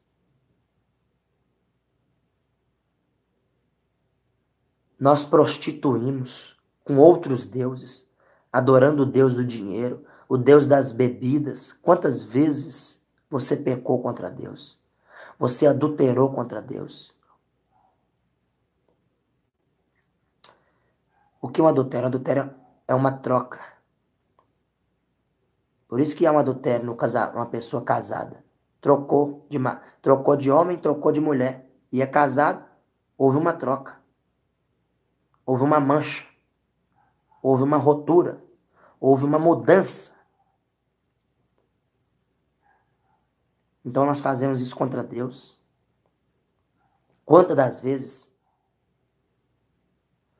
Nós prostituímos com outros deuses, adorando o Deus do dinheiro, o Deus das bebidas. Quantas vezes você pecou contra Deus? Você adulterou contra Deus? O que é um adultério? Adultério é uma troca. Por isso que é um adultério no uma pessoa casada. Trocou de homem, trocou de mulher. E é casado, houve uma troca. Houve uma mancha. Houve uma rotura. Houve uma mudança. Então nós fazemos isso contra Deus. Quantas das vezes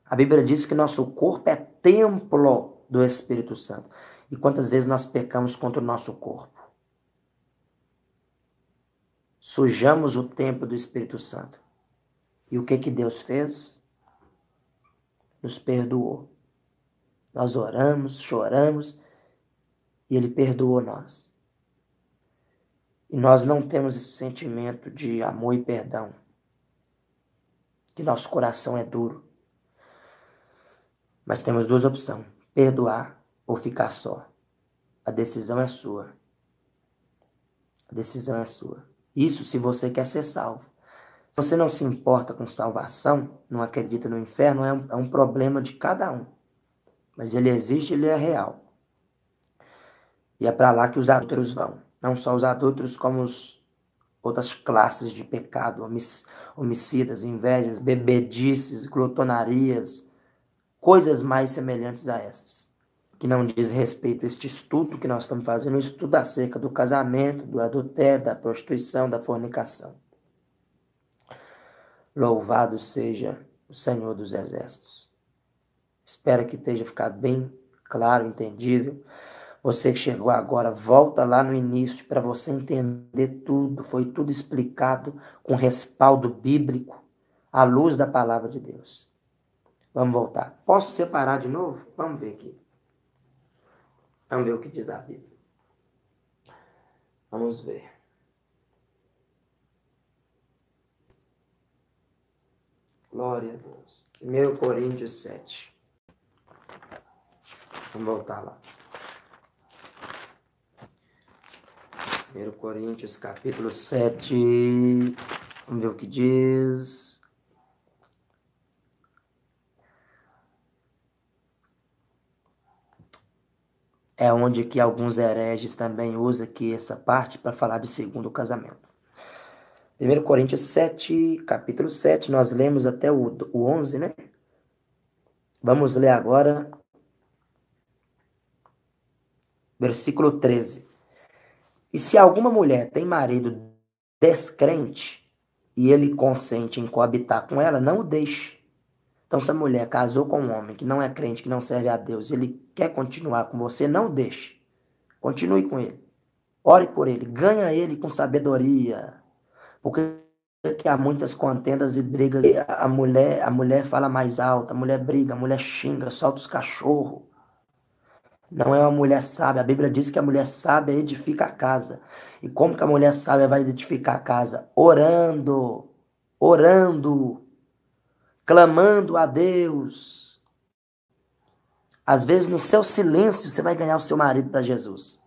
A Bíblia diz que nosso corpo é templo do Espírito Santo. E quantas vezes nós pecamos contra o nosso corpo? Sujamos o templo do Espírito Santo. E o que Deus fez? Nos perdoou. Nós oramos, choramos, e Ele perdoou nós. E nós não temos esse sentimento de amor e perdão. Que nosso coração é duro. Mas temos duas opções: perdoar ou ficar só. A decisão é sua. A decisão é sua. Isso se você quer ser salvo. Se você não se importa com salvação, não acredita no inferno, é um problema de cada um. Mas ele existe, ele é real. E é para lá que os adúlteros vão. Não só os adúlteros, como outras classes de pecado, homicidas, invejas, bebedices, glutonarias, coisas mais semelhantes a estas, que não diz respeito a este estudo que nós estamos fazendo, um estudo acerca do casamento, do adultério, da prostituição, da fornicação. Louvado seja o Senhor dos Exércitos. Espero que tenha ficado bem claro, entendível. Você que chegou agora, volta lá no início para você entender tudo. Foi tudo explicado com respaldo bíblico, à luz da palavra de Deus. Vamos voltar. Posso separar de novo? Vamos ver aqui. Vamos ver o que diz a Bíblia. Vamos ver. Glória a Deus. 1 Coríntios 7. Vamos voltar lá. 1 Coríntios capítulo 7. Vamos ver o que diz. É onde que alguns hereges também usam aqui essa parte para falar de segundo casamento. 1 Coríntios 7, capítulo 7, nós lemos até o 11, né? Vamos ler agora, versículo 13. E se alguma mulher tem marido descrente e ele consente em coabitar com ela, não o deixe. Então, se a mulher casou com um homem que não é crente, que não serve a Deus, ele quer continuar com você, não o deixe. Continue com ele. Ore por ele. Ganha ele com sabedoria. Porque há muitas contendas e brigas. A mulher fala mais alto, a mulher briga, a mulher xinga, solta os cachorros. Não é uma mulher sábia. A Bíblia diz que a mulher sábia edifica a casa. E como que a mulher sábia vai edificar a casa? Orando, clamando a Deus. Às vezes, no seu silêncio, você vai ganhar o seu marido para Jesus.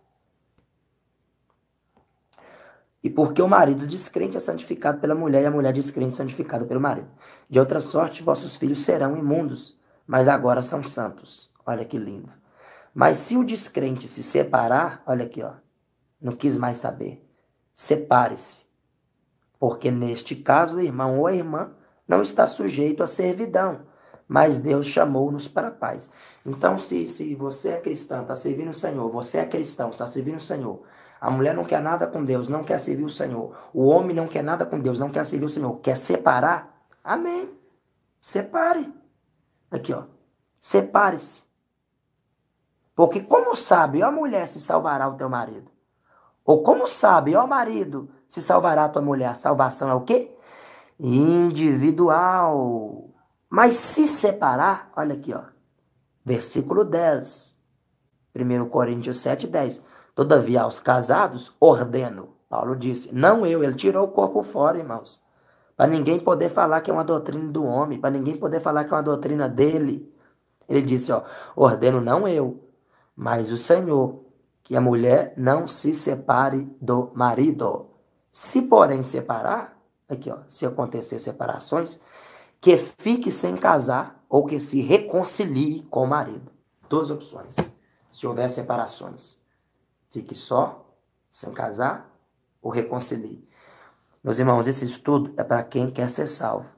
E porque o marido descrente é santificado pela mulher e a mulher descrente é santificada pelo marido. De outra sorte, vossos filhos serão imundos, mas agora são santos. Olha que lindo. Mas se o descrente se separar, olha aqui, ó, não quis mais saber, separe-se. Porque neste caso o irmão ou a irmã não está sujeito à servidão, mas Deus chamou-nos para a paz. Então, se você é cristão, está servindo o Senhor, você é cristão, está servindo o Senhor, a mulher não quer nada com Deus, não quer servir o Senhor, o homem não quer nada com Deus, não quer servir o Senhor, quer separar, amém. Separe. Aqui, ó, separe-se. Porque como sabe, ó mulher, se salvará o teu marido? Ou como sabe, ó marido, se salvará a tua mulher? A salvação é o quê? Individual. Mas se separar, olha aqui, ó. Versículo 10. 1 Coríntios 7, 10. Todavia aos casados ordeno. Paulo disse, não eu, ele tirou o corpo fora, irmãos. Para ninguém poder falar que é uma doutrina do homem, para ninguém poder falar que é uma doutrina dele. Ele disse, ó, ordeno não eu, mas o Senhor, que a mulher não se separe do marido. Se porém separar, aqui ó, se acontecer separações, que fique sem casar ou que se reconcilie com o marido. Duas opções. Se houver separações, fique só, sem casar ou reconcilie. Meus irmãos, esse estudo é para quem quer ser salvo.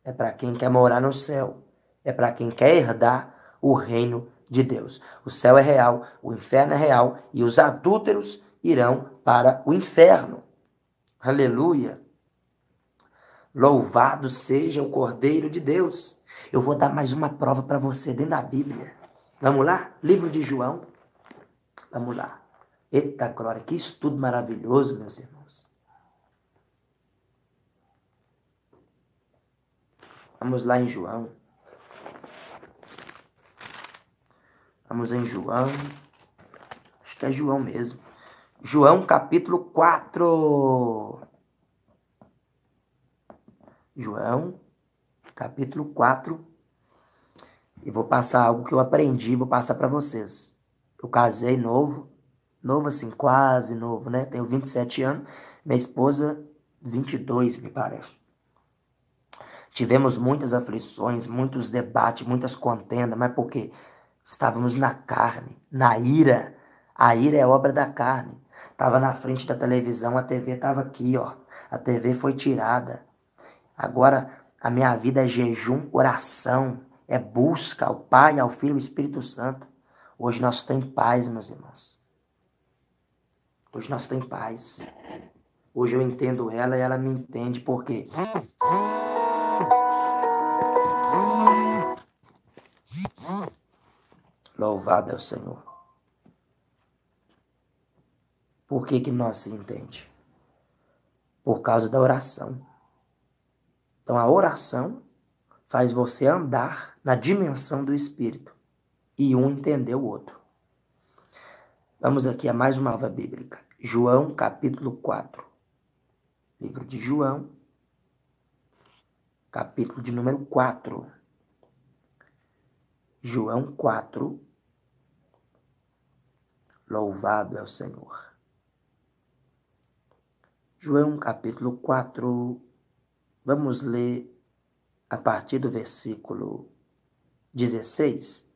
É para quem quer morar no céu. É para quem quer herdar o reino de Deus. O céu é real, o inferno é real e os adúlteros irão para o inferno. Aleluia! Louvado seja o Cordeiro de Deus. Eu vou dar mais uma prova para você dentro da Bíblia. Vamos lá? Livro de João. Vamos lá. Eita glória, que estudo maravilhoso, meus irmãos. Vamos lá em João. Vamos em João. Acho que é João mesmo. João capítulo 4. João capítulo 4. E vou passar algo que eu aprendi, vou passar para vocês. Eu casei novo. Novo assim, quase novo, né? Tenho 27 anos. Minha esposa, 22, me parece. Tivemos muitas aflições, muitos debates, muitas contendas, mas por quê? Estávamos na carne, na ira. A ira é obra da carne. Estava na frente da televisão, a TV estava aqui, ó. A TV foi tirada. Agora a minha vida é jejum, oração, é busca ao Pai, ao Filho e ao Espírito Santo. Hoje nós temos paz, meus irmãos. Hoje nós temos paz. Hoje eu entendo ela e ela me entende. Por quê? Louvado é o Senhor. Por que que nós se entende? Por causa da oração. Então a oração faz você andar na dimensão do Espírito e um entender o outro. Vamos aqui a mais uma aula bíblica. João capítulo 4. Livro de João, capítulo de número 4. João 4. Louvado é o Senhor. João capítulo 4. Vamos ler a partir do versículo 16.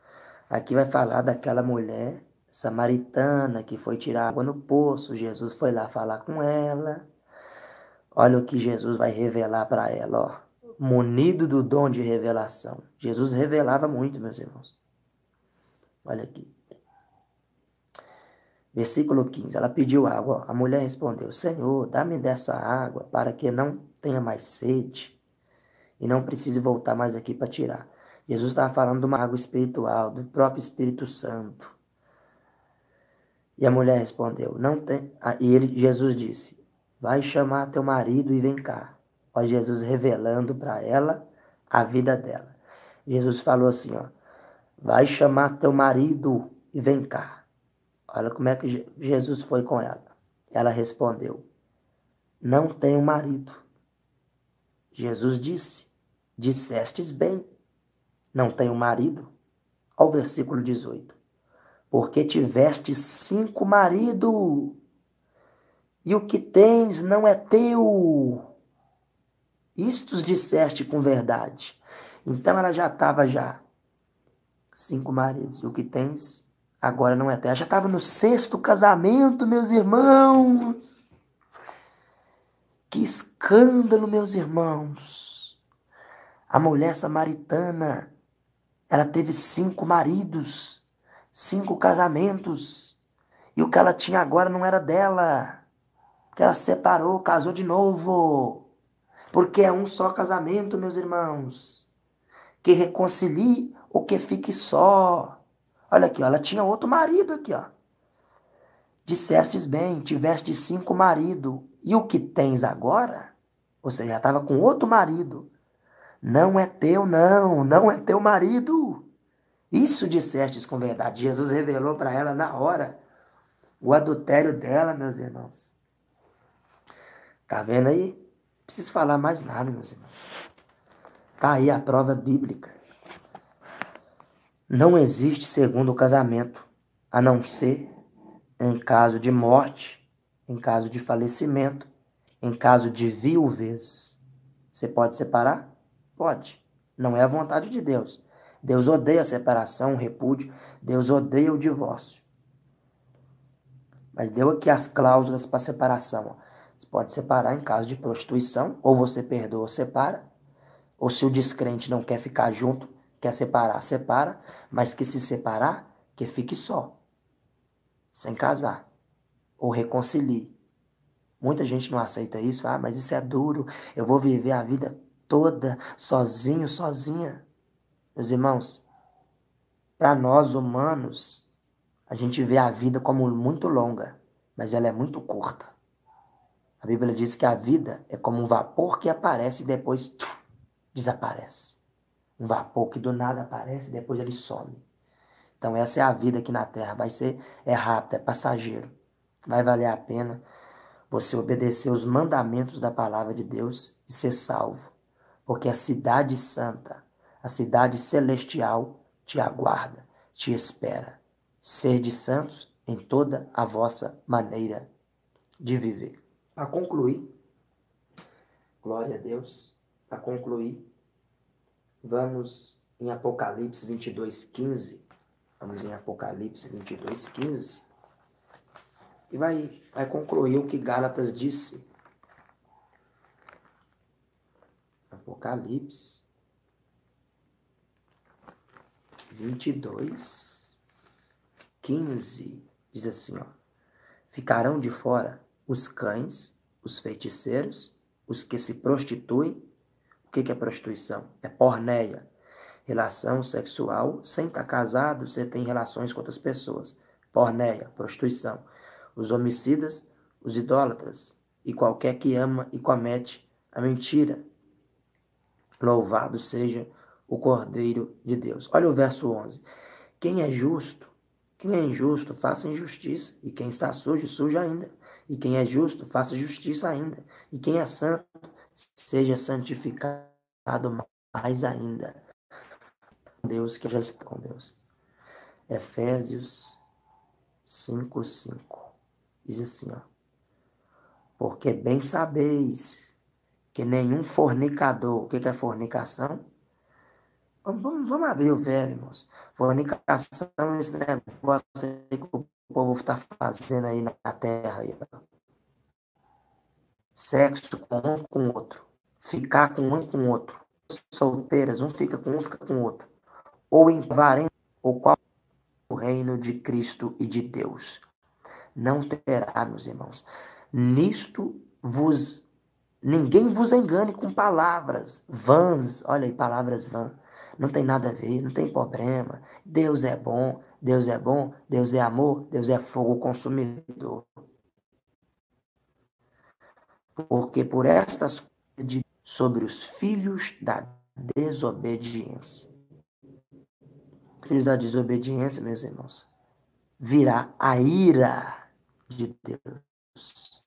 Aqui vai falar daquela mulher samaritana que foi tirar água no poço. Jesus foi lá falar com ela. Olha o que Jesus vai revelar para ela, ó. Munido do dom de revelação. Jesus revelava muito, meus irmãos. Olha aqui. Versículo 15. Ela pediu água. A mulher respondeu: Senhor, dá-me dessa água para que não tenha mais sede e não precise voltar mais aqui para tirar. Jesus estava falando de uma água espiritual, do próprio Espírito Santo. E a mulher respondeu: não tem. Jesus disse: vai chamar teu marido e vem cá. Ó, Jesus revelando para ela a vida dela. Jesus falou assim, ó: vai chamar teu marido e vem cá. Olha como é que Jesus foi com ela. Ela respondeu: não tenho marido. Jesus disse: dissestes bem, não tenho marido. Ao versículo 18. Porque tiveste 5 maridos, e o que tens não é teu. Isto disseste com verdade. Então ela já estava 5 maridos, e o que tens agora não é teu. Ela já estava no 6º casamento, meus irmãos. Que escândalo, meus irmãos. A mulher samaritana, ela teve 5 maridos, 5 casamentos, e o que ela tinha agora não era dela. Que ela separou, casou de novo. Porque é um só casamento, meus irmãos. Que reconcilie ou que fique só. Olha aqui, ó, ela tinha outro marido aqui, ó. Dissestes bem, tiveste 5 maridos. E o que tens agora? Ou seja, já estava com outro marido. Não é teu, não. Não é teu marido. Isso dissestes com verdade. Jesus revelou para ela na hora o adultério dela, meus irmãos. Tá vendo aí? Não preciso falar mais nada, meus irmãos. Tá aí a prova bíblica. Não existe segundo casamento, a não ser em caso de morte, em caso de falecimento, em caso de viuvez. Você pode separar? Pode. Não é a vontade de Deus. Deus odeia a separação, o repúdio. Deus odeia o divórcio. Mas deu aqui as cláusulas para separação. Você pode separar em caso de prostituição, ou você perdoa ou separa. Ou se o descrente não quer ficar junto, quer separar, separa. Mas que se separar, que fique só. Sem casar. Ou reconcilie. Muita gente não aceita isso. Ah, mas isso é duro. Eu vou viver a vida toda sozinho, sozinha. Meus irmãos, para nós humanos, a gente vê a vida como muito longa, mas ela é muito curta. A Bíblia diz que a vida é como um vapor que aparece e depois desaparece. Um vapor que do nada aparece e depois ele some. Então essa é a vida aqui na Terra. É rápido, é passageiro. Vai valer a pena você obedecer os mandamentos da palavra de Deus e ser salvo. Porque a cidade santa, a cidade celestial te aguarda, te espera. Sede santos em toda a vossa maneira de viver. Para concluir, glória a Deus, para concluir, vamos em Apocalipse 22:15. Vamos em Apocalipse 22:15. E vai concluir o que Gálatas disse. Apocalipse 22:15. Diz assim, ó. Ficarão de fora os cães, os feiticeiros, os que se prostituem. O que é prostituição? É porneia. Relação sexual, sem estar casado, você tem relações com outras pessoas. Porneia, prostituição. Os homicidas, os idólatras e qualquer que ama e comete a mentira. Louvado seja o Cordeiro de Deus. Olha o verso 11. Quem é injusto, faça injustiça. E quem está sujo, suja ainda. E quem é justo, faça justiça ainda. E quem é santo, seja santificado mais ainda. Deus que já estão, Deus. Efésios 5:5. Diz assim, ó. Porque bem sabeis que nenhum fornicador, o que é fornicação? Vamos abrir o verbo, irmãos. Fornicação é esse negócio aí que o povo está fazendo aí na terra. Aí, sexo com um com o outro. Ficar com um com o outro. Solteiras, um fica com o outro. Ou em varém, ou qual o reino de Cristo e de Deus. Não terá, meus irmãos. Nisto ninguém vos engane com palavras vãs. Olha aí, palavras vãs. Não tem nada a ver, não tem problema. Deus é bom, Deus é bom, Deus é amor, Deus é fogo consumidor. Porque por estas coisas sobre os filhos da desobediência. Filhos da desobediência, meus irmãos, virá a ira de Deus.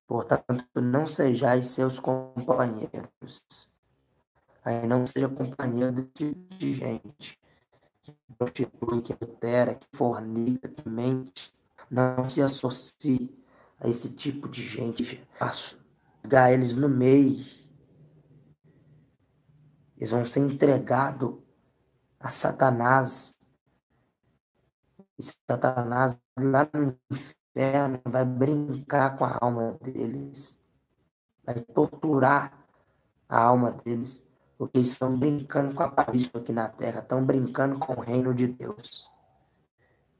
Portanto, não sejais seus companheiros. Aí não seja companheiro de gente que prostitui, que adultera, que fornica, que mente. Não se associe a esse tipo de gente. Rasgar eles no meio. Eles vão ser entregados a Satanás. E Satanás lá no inferno vai brincar com a alma deles. Vai torturar a alma deles. Porque estão brincando com a paraíso aqui na terra. Estão brincando com o reino de Deus.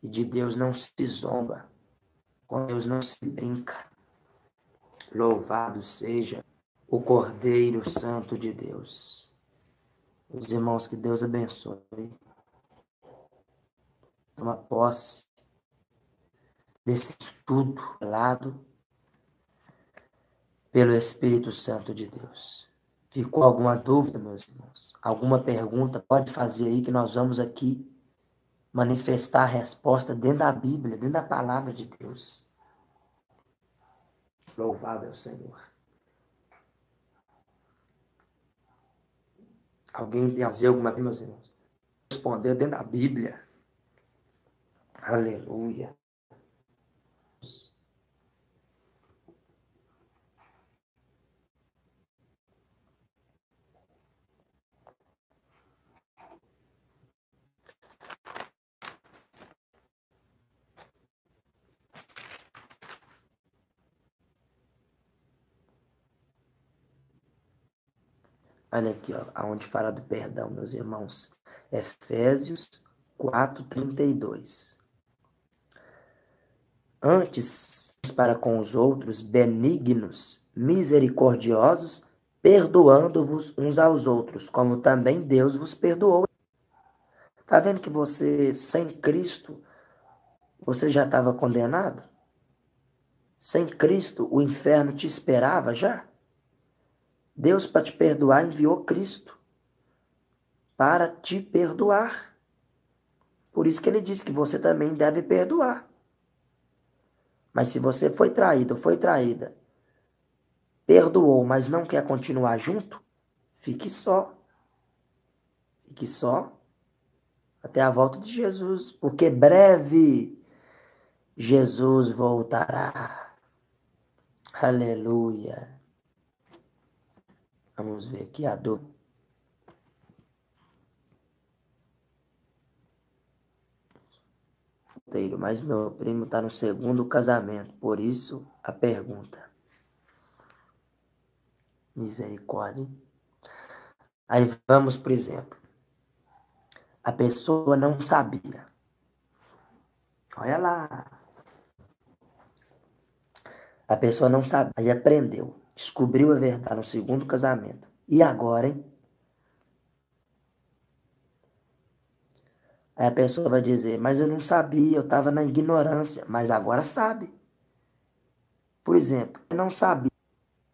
E de Deus não se zomba. Com Deus não se brinca. Louvado seja o Cordeiro Santo de Deus. Os irmãos, que Deus abençoe. Toma posse desse estudo lado pelo Espírito Santo de Deus. Ficou alguma dúvida, meus irmãos? Alguma pergunta? Pode fazer aí que nós vamos aqui manifestar a resposta dentro da Bíblia, dentro da palavra de Deus. Louvado é o Senhor. Alguém tem a fazer alguma coisa, meus irmãos? Responder dentro da Bíblia. Aleluia. Olha aqui, ó, aonde fala do perdão, meus irmãos. Efésios 4:32. Antes, para com os outros benignos, misericordiosos perdoando-vos uns aos outros, como também Deus vos perdoou. Tá vendo que você, sem Cristo, você já estava condenado? Sem Cristo, o inferno te esperava já? Deus, para te perdoar, enviou Cristo para te perdoar. Por isso que ele disse que você também deve perdoar. Mas se você foi traído, foi traída, perdoou, mas não quer continuar junto, fique só. Fique só até a volta de Jesus, porque breve Jesus voltará. Aleluia. Vamos ver aqui a dúvida. Mas meu primo está no segundo casamento, por isso a pergunta. Misericórdia. Aí vamos, por exemplo, a pessoa não sabia. Olha lá. A pessoa não sabia, aí aprendeu, descobriu a verdade no segundo casamento. E agora, hein? Aí a pessoa vai dizer, mas eu não sabia, eu estava na ignorância, mas agora sabe. Por exemplo, não sabia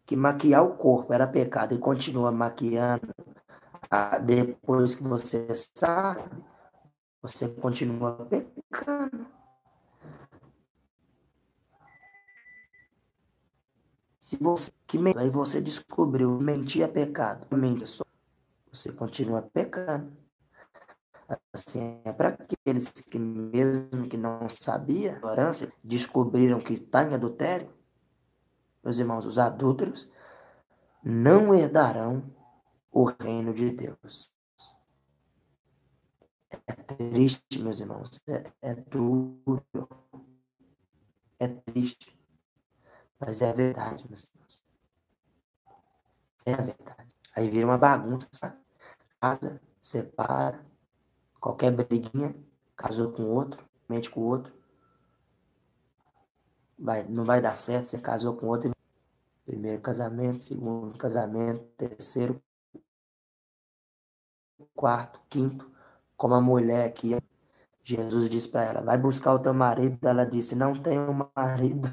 que maquiar o corpo era pecado e continua maquiando depois que você sabe, você continua pecando. Se você aí você descobriu que mentir é pecado, você continua pecando. Assim, é para aqueles que mesmo que não sabiam, ignorância, descobriram que está em adultério, meus irmãos, os adúlteros não herdarão o reino de Deus. É triste, meus irmãos, é duro, é triste, mas é a verdade, meus irmãos. É a verdade. Aí vira uma bagunça, sabe? Casa, separa, qualquer briguinha, casou com outro, mente com outro, não vai dar certo, você casou com outro. Primeiro casamento, segundo casamento, terceiro, quarto, quinto, como a mulher aqui. Jesus disse para ela, vai buscar o teu marido. Ela disse, não tenho marido.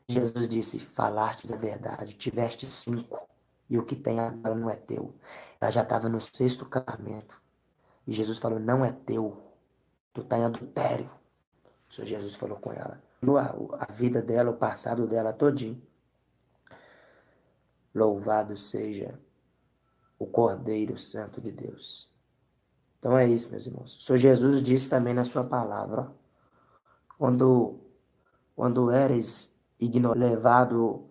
Jesus disse, falastes a verdade, tiveste 5, e o que tem agora não é teu. Ela já estava no sexto casamento. E Jesus falou, não é teu, tu está em adultério. O Senhor Jesus falou com ela. A vida dela, o passado dela todinho. Louvado seja o Cordeiro Santo de Deus. Então é isso, meus irmãos. O Senhor Jesus disse também na sua palavra, quando eres levado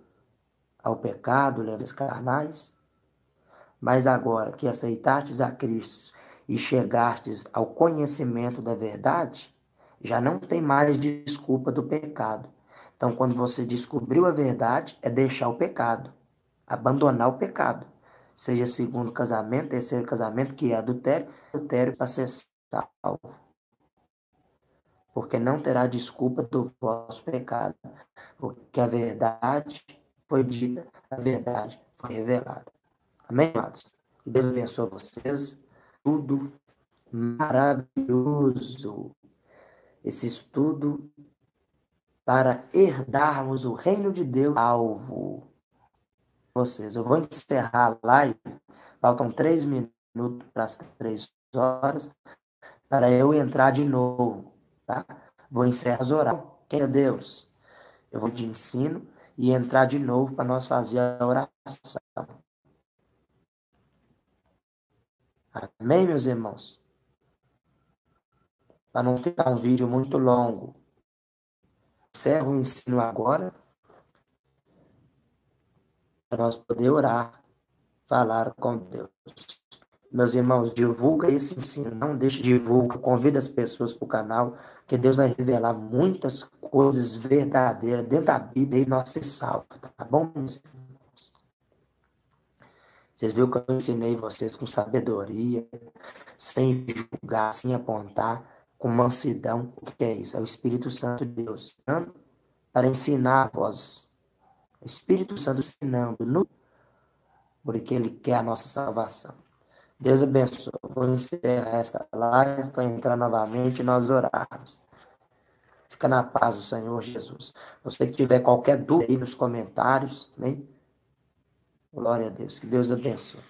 ao pecado, levas carnais, mas agora que aceitastes a Cristo e chegastes ao conhecimento da verdade, já não tem mais desculpa do pecado. Então, quando você descobriu a verdade, é deixar o pecado, abandonar o pecado. Seja segundo casamento, terceiro casamento, que é adultério para ser salvo. Porque não terá desculpa do vosso pecado, porque a verdade foi dita, a verdade foi revelada. Amém, amados? Que Deus abençoe vocês. Tudo maravilhoso. Esse estudo para herdarmos o reino de Deus alvo. Vocês, eu vou encerrar a live. Faltam 3 minutos para as 3 horas para eu entrar de novo, tá? Vou encerrar os horários. Quem é Deus? Eu vou de ensino e entrar de novo para nós fazer a oração. Amém, meus irmãos? Para não ficar um vídeo muito longo. Encerro o ensino agora para nós poder orar, falar com Deus. Meus irmãos, divulga esse ensino, não deixe de divulgar, convida as pessoas para o canal, que Deus vai revelar muitas coisas verdadeiras dentro da Bíblia e nós ser salvos, tá bom, meus irmãos? Vocês viram que eu ensinei vocês com sabedoria, sem julgar, sem apontar, com mansidão. O que é isso? É o Espírito Santo de Deus para ensinar a vós. O Espírito Santo ensinando porque Ele quer a nossa salvação. Deus abençoe. Vou encerrar esta live para entrar novamente e nós orarmos. Fica na paz do Senhor Jesus. Você que tiver qualquer dúvida aí nos comentários, amém? Glória a Deus. Que Deus abençoe.